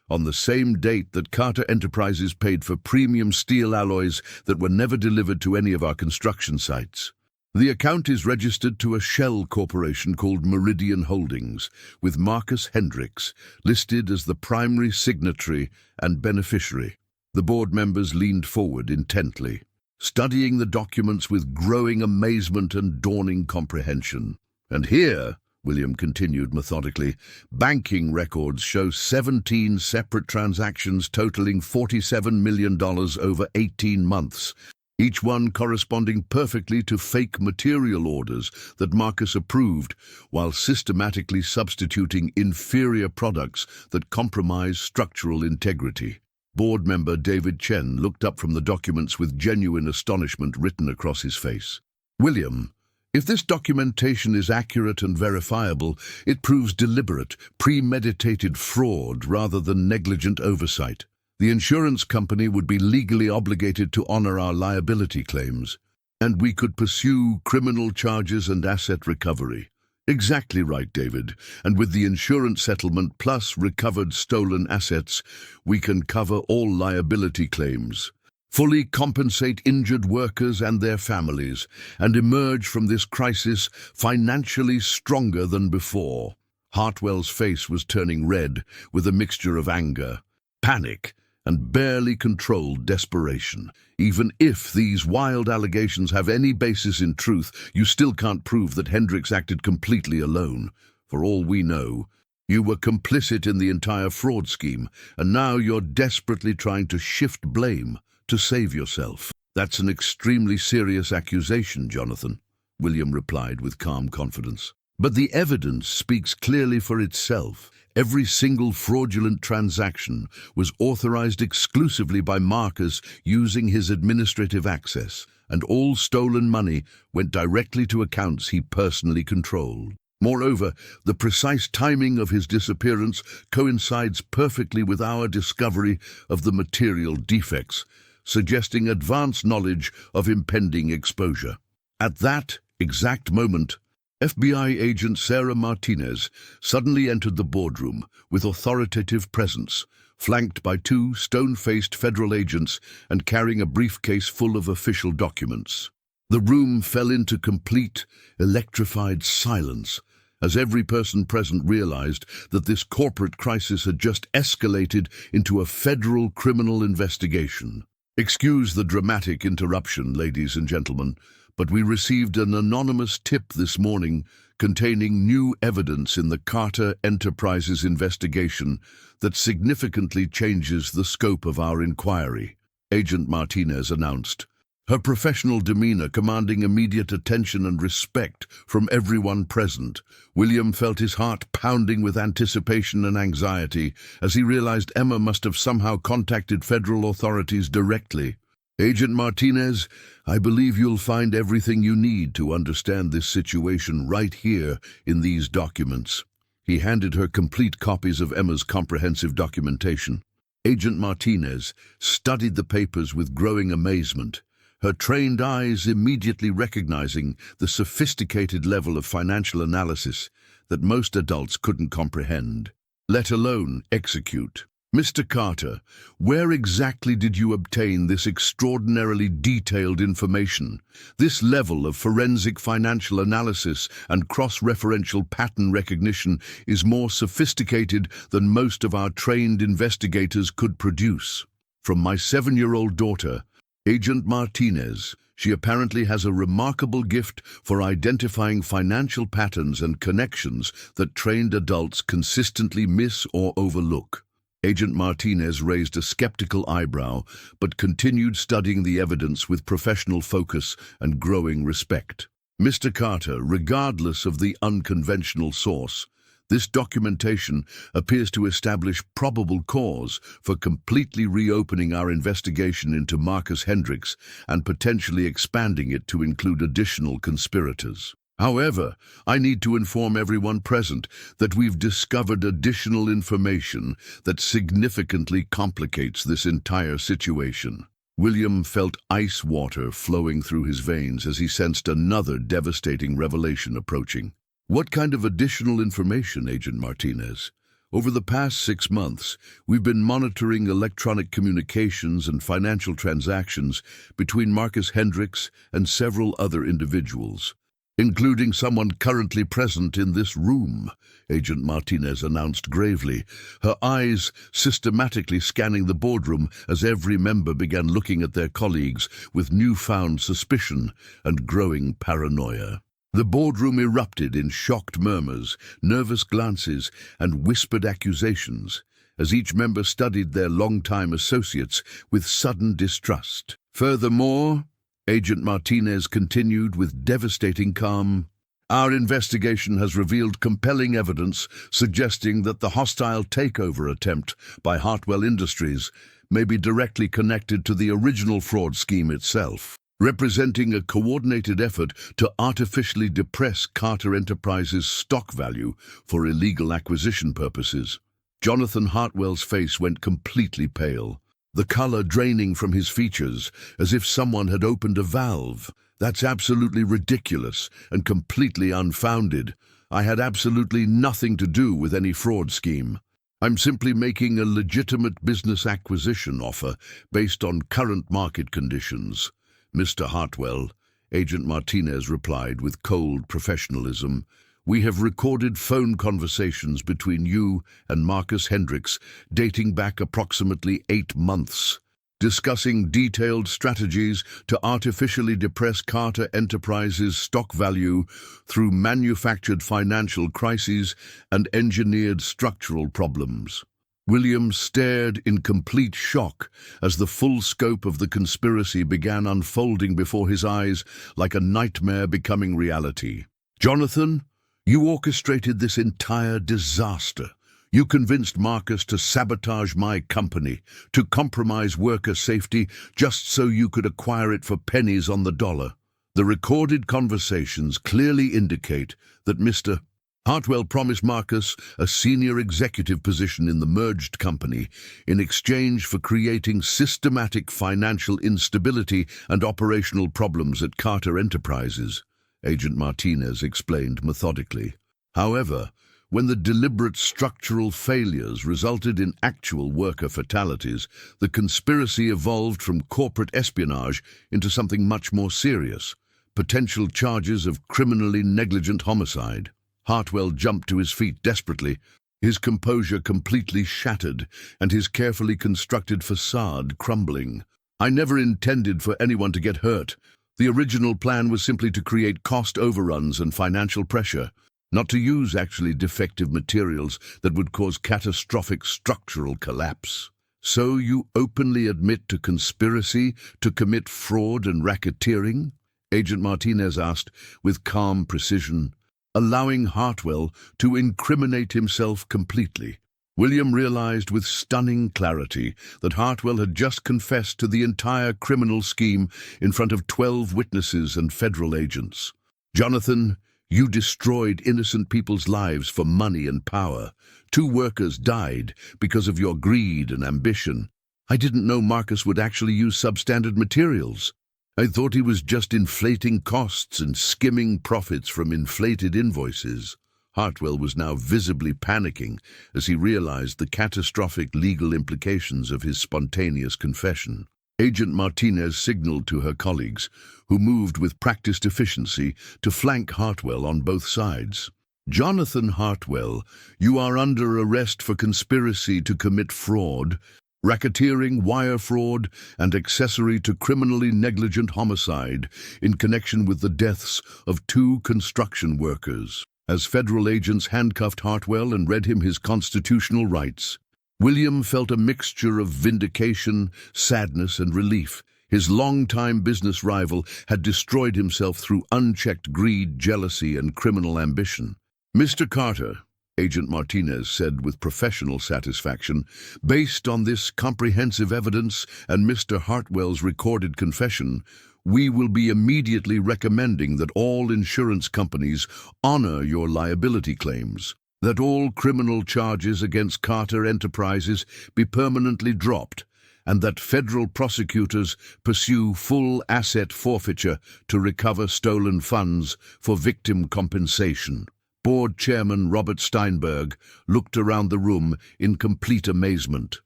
Speaker 1: on the same date that Carter Enterprises paid for premium steel alloys that were never delivered to any of our construction sites. The account is registered to a shell corporation called Meridian Holdings, with Marcus Hendricks listed as the primary signatory and beneficiary. The board members leaned forward intently, studying the documents with growing amazement and dawning comprehension. And here, William continued methodically, banking records show 17 separate transactions totaling $47 million over 18 months, each one corresponding perfectly to fake material orders that Marcus approved, while systematically substituting inferior products that compromise structural integrity. Board member David Chen looked up from the documents with genuine astonishment written across his face. William, if this documentation is accurate and verifiable, it proves deliberate, premeditated fraud rather than negligent oversight. The insurance company would be legally obligated to honor our liability claims, and we could pursue criminal charges and asset recovery. Exactly right, David. And with the insurance settlement plus recovered stolen assets, we can cover all liability claims, fully compensate injured workers and their families, and emerge from this crisis financially stronger than before. Hartwell's face was turning red with a mixture of anger, panic, and barely controlled desperation. Even if these wild allegations have any basis in truth, you still can't prove that Hendricks acted completely alone. For all we know, you were complicit in the entire fraud scheme, and now you're desperately trying to shift blame to save yourself. That's an extremely serious accusation, Jonathan, William replied with calm confidence. But the evidence speaks clearly for itself. Every single fraudulent transaction was authorized exclusively by Marcus using his administrative access, and all stolen money went directly to accounts he personally controlled. Moreover, the precise timing of his disappearance coincides perfectly with our discovery of the material defects, suggesting advanced knowledge of impending exposure. At that exact moment, FBI agent Sarah Martinez suddenly entered the boardroom with authoritative presence, flanked by two stone-faced federal agents and carrying a briefcase full of official documents. The room fell into complete, electrified silence as every person present realized that this corporate crisis had just escalated into a federal criminal investigation. Excuse the dramatic interruption, ladies and gentlemen, but we received an anonymous tip this morning containing new evidence in the Carter Enterprises investigation that significantly changes the scope of our inquiry, Agent Martinez announced, her professional demeanor commanding immediate attention and respect from everyone present. William felt his heart pounding with anticipation and anxiety as he realized Emma must have somehow contacted federal authorities directly. Agent Martinez, I believe you'll find everything you need to understand this situation right here in these documents. He handed her complete copies of Emma's comprehensive documentation. Agent Martinez studied the papers with growing amazement, her trained eyes immediately recognizing the sophisticated level of financial analysis that most adults couldn't comprehend, let alone execute. Mr. Carter, where exactly did you obtain this extraordinarily detailed information? This level of forensic financial analysis and cross-referential pattern recognition is more sophisticated than most of our trained investigators could produce. From my 7-year-old daughter, Agent Martinez, she apparently has a remarkable gift for identifying financial patterns and connections that trained adults consistently miss or overlook. Agent Martinez raised a skeptical eyebrow, but continued studying the evidence with professional focus and growing respect. Mr. Carter, regardless of the unconventional source, this documentation appears to establish probable cause for completely reopening our investigation into Marcus Hendricks and potentially expanding it to include additional conspirators. However, I need to inform everyone present that we've discovered additional information that significantly complicates this entire situation. William felt ice water flowing through his veins as he sensed another devastating revelation approaching. What kind of additional information, Agent Martinez? Over the past 6 months, we've been monitoring electronic communications and financial transactions between Marcus Hendricks and several other individuals, including someone currently present in this room, Agent Martinez announced gravely, her eyes systematically scanning the boardroom as every member began looking at their colleagues with newfound suspicion and growing paranoia. The boardroom erupted in shocked murmurs, nervous glances, and whispered accusations as each member studied their longtime associates with sudden distrust. Furthermore, Agent Martinez continued with devastating calm, Our investigation has revealed compelling evidence suggesting that the hostile takeover attempt by Hartwell Industries may be directly connected to the original fraud scheme itself, representing a coordinated effort to artificially depress Carter Enterprises' stock value for illegal acquisition purposes. Jonathan Hartwell's face went completely pale, the color draining from his features as if someone had opened a valve. That's absolutely ridiculous and completely unfounded. I had absolutely nothing to do with any fraud scheme. I'm simply making a legitimate business acquisition offer based on current market conditions. Mr. Hartwell, Agent Martinez replied with cold professionalism. We have recorded phone conversations between you and Marcus Hendricks dating back approximately 8 months, discussing detailed strategies to artificially depress Carter Enterprises' stock value through manufactured financial crises and engineered structural problems. William stared in complete shock as the full scope of the conspiracy began unfolding before his eyes like a nightmare becoming reality. Jonathan, you orchestrated this entire disaster. You convinced Marcus to sabotage my company, to compromise worker safety just so you could acquire it for pennies on the dollar. The recorded conversations clearly indicate that Mr. Hartwell promised Marcus a senior executive position in the merged company in exchange for creating systematic financial instability and operational problems at Carter Enterprises, Agent Martinez explained methodically. However, when the deliberate structural failures resulted in actual worker fatalities, the conspiracy evolved from corporate espionage into something much more serious, potential charges of criminally negligent homicide. Hartwell jumped to his feet desperately, his composure completely shattered and his carefully constructed facade crumbling. I never intended for anyone to get hurt. The original plan was simply to create cost overruns and financial pressure, not to use actually defective materials that would cause catastrophic structural collapse. So you openly admit to conspiracy to commit fraud and racketeering? Agent Martinez asked with calm precision, allowing Hartwell to incriminate himself completely. William realized with stunning clarity that Hartwell had just confessed to the entire criminal scheme in front of 12 witnesses and federal agents. Jonathan, you destroyed innocent people's lives for money and power. 2 workers died because of your greed and ambition. I didn't know Marcus would actually use substandard materials. I thought he was just inflating costs and skimming profits from inflated invoices. Hartwell was now visibly panicking as he realized the catastrophic legal implications of his spontaneous confession. Agent Martinez signaled to her colleagues, who moved with practiced efficiency to flank Hartwell on both sides. Jonathan Hartwell, you are under arrest for conspiracy to commit fraud, racketeering, wire fraud, and accessory to criminally negligent homicide in connection with the deaths of 2 construction workers. As federal agents handcuffed Hartwell and read him his constitutional rights, William felt a mixture of vindication, sadness, and relief. His longtime business rival had destroyed himself through unchecked greed, jealousy, and criminal ambition. Mr. Carter, Agent Martinez said with professional satisfaction, based on this comprehensive evidence and Mr. Hartwell's recorded confession, we will be immediately recommending that all insurance companies honor your liability claims, that all criminal charges against Carter Enterprises be permanently dropped, and that federal prosecutors pursue full asset forfeiture to recover stolen funds for victim compensation. Board Chairman Robert Steinberg looked around the room in complete amazement,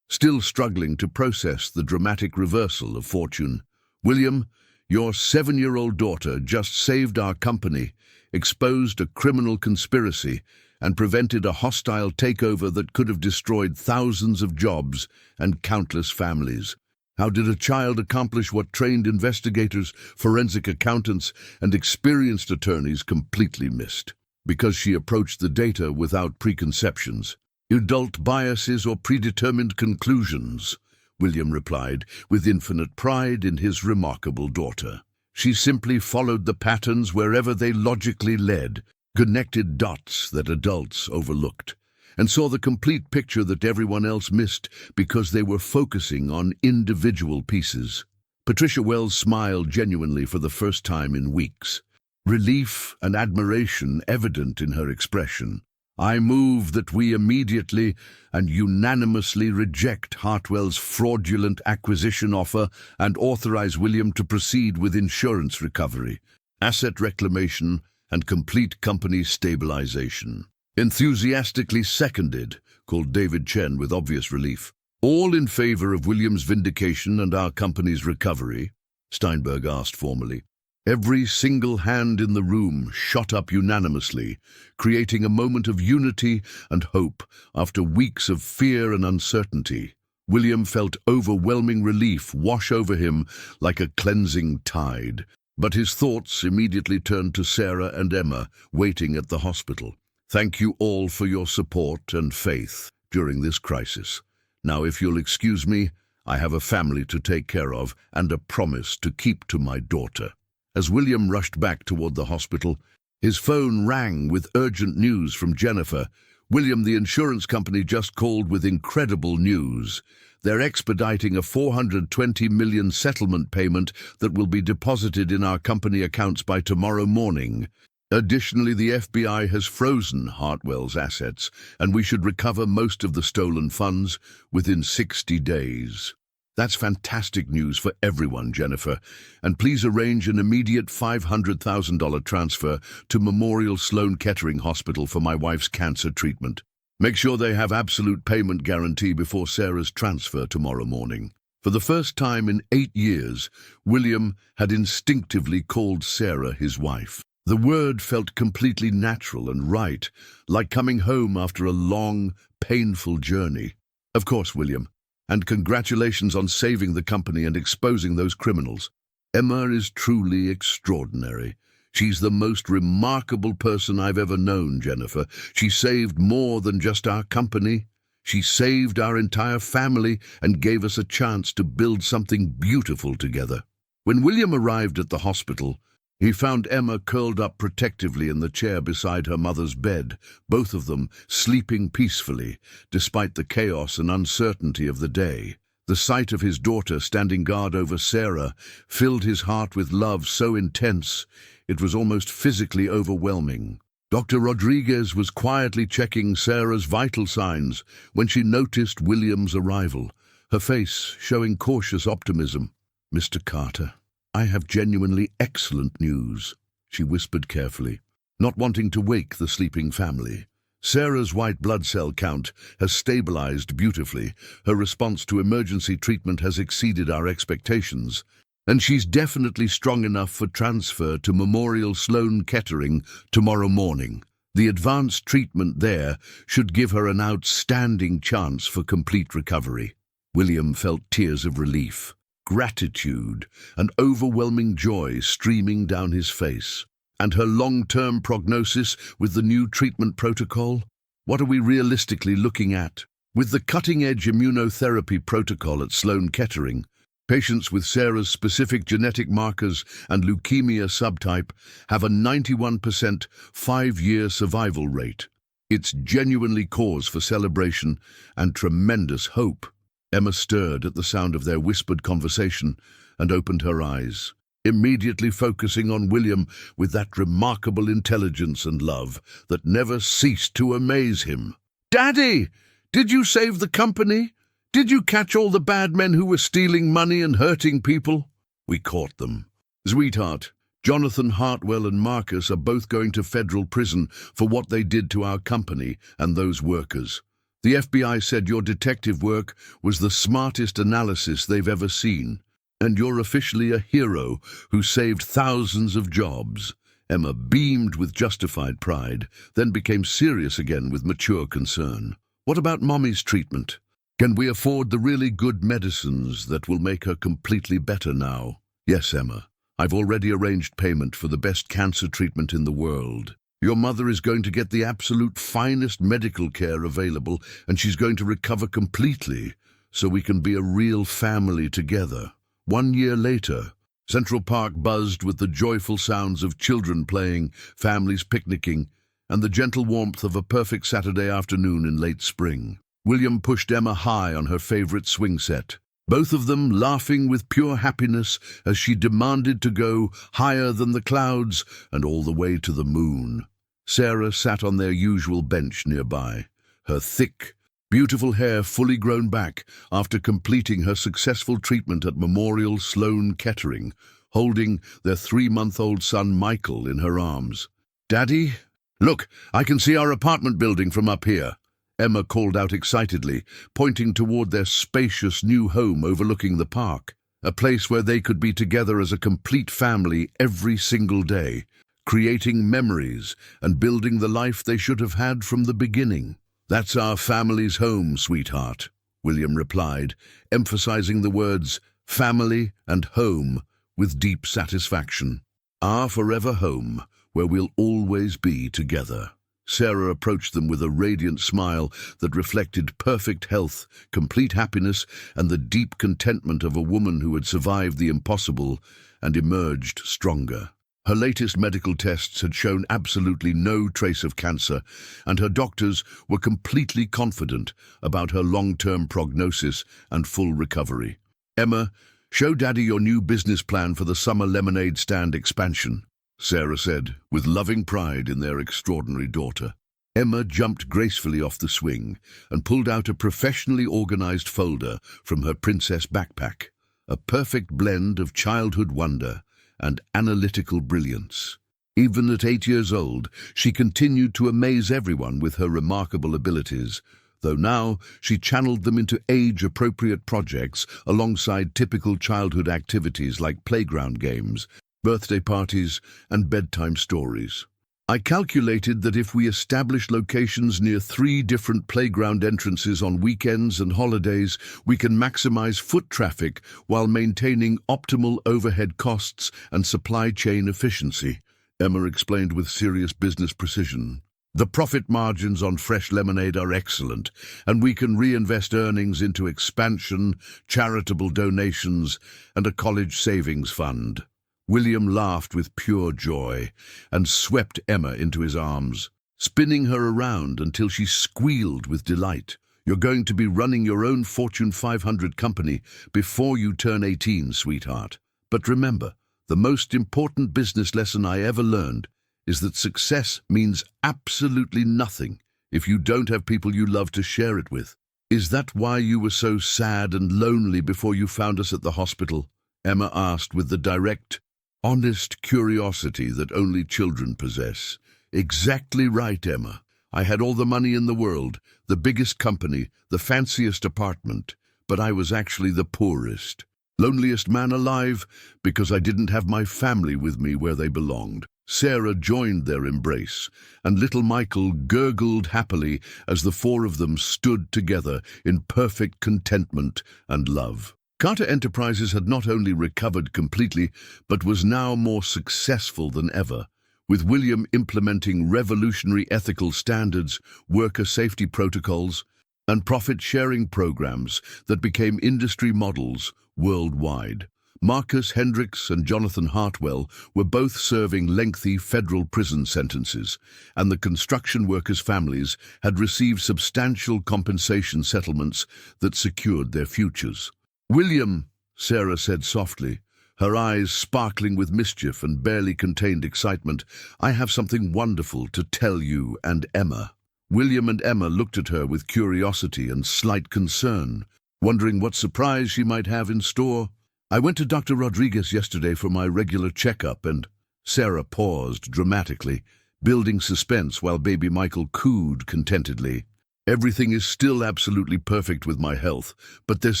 Speaker 1: still struggling to process the dramatic reversal of fortune. William, your 7-year-old daughter just saved our company, exposed a criminal conspiracy, and prevented a hostile takeover that could have destroyed thousands of jobs and countless families. How did a child accomplish what trained investigators, forensic accountants, and experienced attorneys completely missed? Because she approached the data without preconceptions, adult biases, or predetermined conclusions, William replied with infinite pride in his remarkable daughter. She simply followed the patterns wherever they logically led, connected dots that adults overlooked, and saw the complete picture that everyone else missed because they were focusing on individual pieces. Patricia Wells smiled genuinely for the first time in weeks, relief and admiration evident in her expression. I move that we immediately and unanimously reject Hartwell's fraudulent acquisition offer and authorize William to proceed with insurance recovery, asset reclamation, and complete company stabilization. Enthusiastically seconded, called David Chen with obvious relief. All in favor of William's vindication and our company's recovery? Steinberg asked formally. Every single hand in the room shot up unanimously, creating a moment of unity and hope after weeks of fear and uncertainty. William felt overwhelming relief wash over him like a cleansing tide, but his thoughts immediately turned to Sarah and Emma, waiting at the hospital. Thank you all for your support and faith during this crisis. Now, if you'll excuse me, I have a family to take care of and a promise to keep to my daughter. As William rushed back toward the hospital, his phone rang with urgent news from Jennifer. William, the insurance company, just called with incredible news. They're expediting a $420 million settlement payment that will be deposited in our company accounts by tomorrow morning. Additionally, the FBI has frozen Hartwell's assets, and we should recover most of the stolen funds within 60 days. That's fantastic news for everyone, Jennifer, and please arrange an immediate $500,000 transfer to Memorial Sloan Kettering Hospital for my wife's cancer treatment. Make sure they have absolute payment guarantee before Sarah's transfer tomorrow morning. For the first time in 8 years, William had instinctively called Sarah his wife. The word felt completely natural and right, like coming home after a long, painful journey. Of course, William. And congratulations on saving the company and exposing those criminals. Emma is truly extraordinary. She's the most remarkable person I've ever known, Jennifer. She saved more than just our company. She saved our entire family and gave us a chance to build something beautiful together. When William arrived at the hospital, he found Emma curled up protectively in the chair beside her mother's bed, both of them sleeping peacefully, despite the chaos and uncertainty of the day. The sight of his daughter standing guard over Sarah filled his heart with love so intense it was almost physically overwhelming. Dr. Rodriguez was quietly checking Sarah's vital signs when she noticed William's arrival, her face showing cautious optimism. "Mr. Carter, I have genuinely excellent news," she whispered carefully, not wanting to wake the sleeping family. Sarah's white blood cell count has stabilized beautifully. Her response to emergency treatment has exceeded our expectations, and she's definitely strong enough for transfer to Memorial Sloan Kettering tomorrow morning. The advanced treatment there should give her an outstanding chance for complete recovery. William felt tears of relief, gratitude, and overwhelming joy streaming down his face. And her long-term prognosis with the new treatment protocol? What are we realistically looking at? With the cutting-edge immunotherapy protocol at Sloan Kettering, patients with Sarah's specific genetic markers and leukemia subtype have a 91% 5-year survival rate. It's genuinely cause for celebration and tremendous hope. Emma stirred at the sound of their whispered conversation and opened her eyes, immediately focusing on William with that remarkable intelligence and love that never ceased to amaze him. "Daddy, did you save the company? Did you catch all the bad men who were stealing money and hurting people?" "We caught them. Sweetheart, Jonathan Hartwell and Marcus are both going to federal prison for what they did to our company and those workers. The FBI said your detective work was the smartest analysis they've ever seen, and you're officially a hero who saved thousands of jobs." Emma beamed with justified pride, then became serious again with mature concern. "What about Mommy's treatment? Can we afford the really good medicines that will make her completely better now?" "Yes, Emma. I've already arranged payment for the best cancer treatment in the world. Your mother is going to get the absolute finest medical care available, and she's going to recover completely, so we can be a real family together. 1 year later, Central Park buzzed with the joyful sounds of children playing, families picnicking, and the gentle warmth of a perfect Saturday afternoon in late spring. William pushed Emma high on her favorite swing set, both of them laughing with pure happiness as she demanded to go higher than the clouds and all the way to the moon. Sarah sat on their usual bench nearby, her thick, beautiful hair fully grown back after completing her successful treatment at Memorial Sloan Kettering, holding their 3-month-old son Michael in her arms. "Daddy, look, I can see our apartment building from up here," Emma called out excitedly, pointing toward their spacious new home overlooking the park, a place where they could be together as a complete family every single day, creating memories and building the life they should have had from the beginning. "That's our family's home, sweetheart," William replied, emphasizing the words family and home with deep satisfaction. "Our forever home, where we'll always be together." Sarah approached them with a radiant smile that reflected perfect health, complete happiness, and the deep contentment of a woman who had survived the impossible and emerged stronger. Her latest medical tests had shown absolutely no trace of cancer, and her doctors were completely confident about her long-term prognosis and full recovery. "Emma, show Daddy your new business plan for the summer lemonade stand expansion," Sarah said, with loving pride in their extraordinary daughter. Emma jumped gracefully off the swing and pulled out a professionally organized folder from her princess backpack, a perfect blend of childhood wonder and analytical brilliance. Even at 8 years old, she continued to amaze everyone with her remarkable abilities, though now she channeled them into age-appropriate projects alongside typical childhood activities like playground games, birthday parties, and bedtime stories. "I calculated that if we establish locations near 3 different playground entrances on weekends and holidays, we can maximize foot traffic while maintaining optimal overhead costs and supply chain efficiency," Emma explained with serious business precision. "The profit margins on fresh lemonade are excellent, and we can reinvest earnings into expansion, charitable donations, and a college savings fund." William laughed with pure joy and swept Emma into his arms, spinning her around until she squealed with delight. "You're going to be running your own Fortune 500 company before you turn 18, sweetheart. But remember, the most important business lesson I ever learned is that success means absolutely nothing if you don't have people you love to share it with." "Is that why you were so sad and lonely before you found us at the hospital?" Emma asked with the direct, honest curiosity that only children possess. "Exactly right, Emma. I had all the money in the world, the biggest company, the fanciest apartment, but I was actually the poorest, loneliest man alive because I didn't have my family with me where they belonged." Sarah joined their embrace, and little Michael gurgled happily as the 4 of them stood together in perfect contentment and love. Carter Enterprises had not only recovered completely, but was now more successful than ever, with William implementing revolutionary ethical standards, worker safety protocols, and profit-sharing programs that became industry models worldwide. Marcus Hendricks and Jonathan Hartwell were both serving lengthy federal prison sentences, and the construction workers' families had received substantial compensation settlements that secured their futures. "William," Sarah said softly, her eyes sparkling with mischief and barely contained excitement, "I have something wonderful to tell you and Emma." William and Emma looked at her with curiosity and slight concern, wondering what surprise she might have in store. "I went to Dr. Rodriguez yesterday for my regular checkup and—" Sarah paused dramatically, building suspense while baby Michael cooed contentedly. "Everything is still absolutely perfect with my health, but there's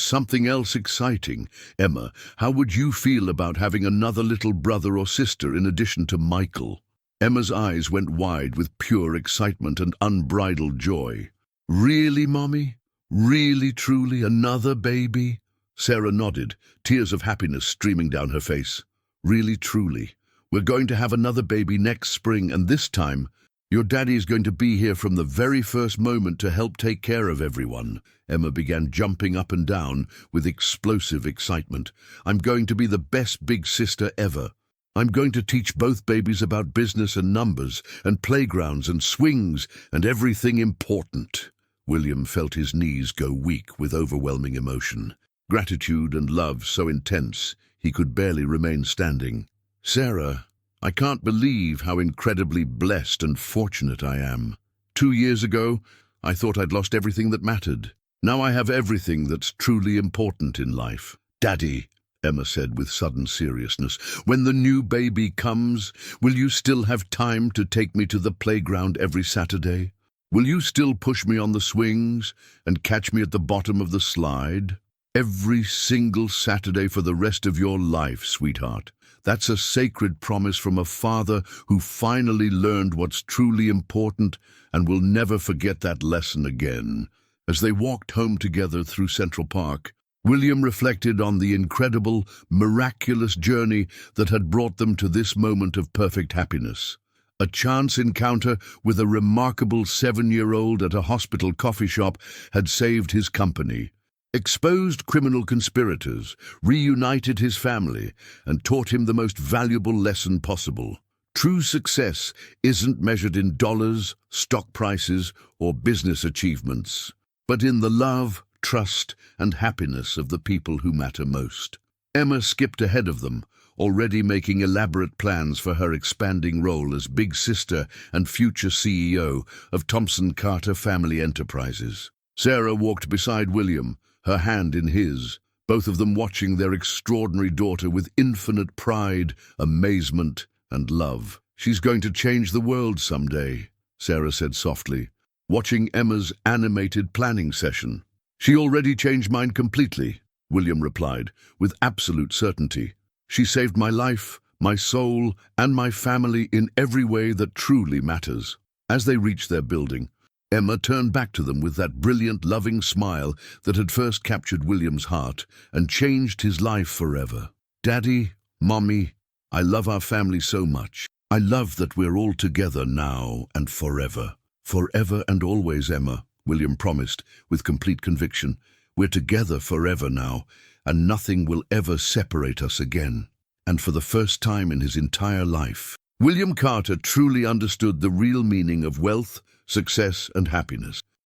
Speaker 1: something else exciting. Emma, how would you feel about having another little brother or sister in addition to Michael?" Emma's eyes went wide with pure excitement and unbridled joy. "Really, Mommy? Really, truly, another baby?" Sarah nodded, tears of happiness streaming down her face. "Really, truly. We're going to have another baby next spring, and this time Your daddy's going to be here from the very first moment to help take care of everyone. Emma began jumping up and down with explosive excitement. I'm going to be the best big sister ever. I'm going to teach both babies about business and numbers and playgrounds and swings and everything important. William felt his knees go weak with overwhelming emotion. Gratitude and love so intense he could barely remain standing. Sarah, I can't believe how incredibly blessed and fortunate I am. 2 years ago, I thought I'd lost everything that mattered. Now I have everything that's truly important in life. Daddy, Emma said with sudden seriousness, when the new baby comes, will you still have time to take me to the playground every Saturday? Will you still push me on the swings and catch me at the bottom of the slide? Every single Saturday for the rest of your life, sweetheart. That's a sacred promise from a father who finally learned what's truly important and will never forget that lesson again. As they walked home together through Central Park, William reflected on the incredible, miraculous journey that had brought them to this moment of perfect happiness. A chance encounter with a remarkable 7-year-old at a hospital coffee shop had saved his company, exposed criminal conspirators, reunited his family, and taught him the most valuable lesson possible. True success isn't measured in dollars, stock prices, or business achievements, but in the love, trust, and happiness of the people who matter most. Emma skipped ahead of them, already making elaborate plans for her expanding role as big sister and future CEO of Thompson Carter Family Enterprises. Sarah walked beside William, her hand in his, both of them watching their extraordinary daughter with infinite pride, amazement, and love. She's going to change the world someday, Sarah said softly, watching Emma's animated planning session. She already changed mine completely, William replied, with absolute certainty. She saved my life, my soul, and my family in every way that truly matters. As they reached their building, Emma turned back to them with that brilliant, loving smile that had first captured William's heart and changed his life forever. Daddy, Mommy, I love our family so much. I love that we're all together now and forever. Forever and always, Emma, William promised with complete conviction. We're together forever now, and nothing will ever separate us again. And for the first time in his entire life, William Carter truly understood the real meaning of wealth, success, and happiness.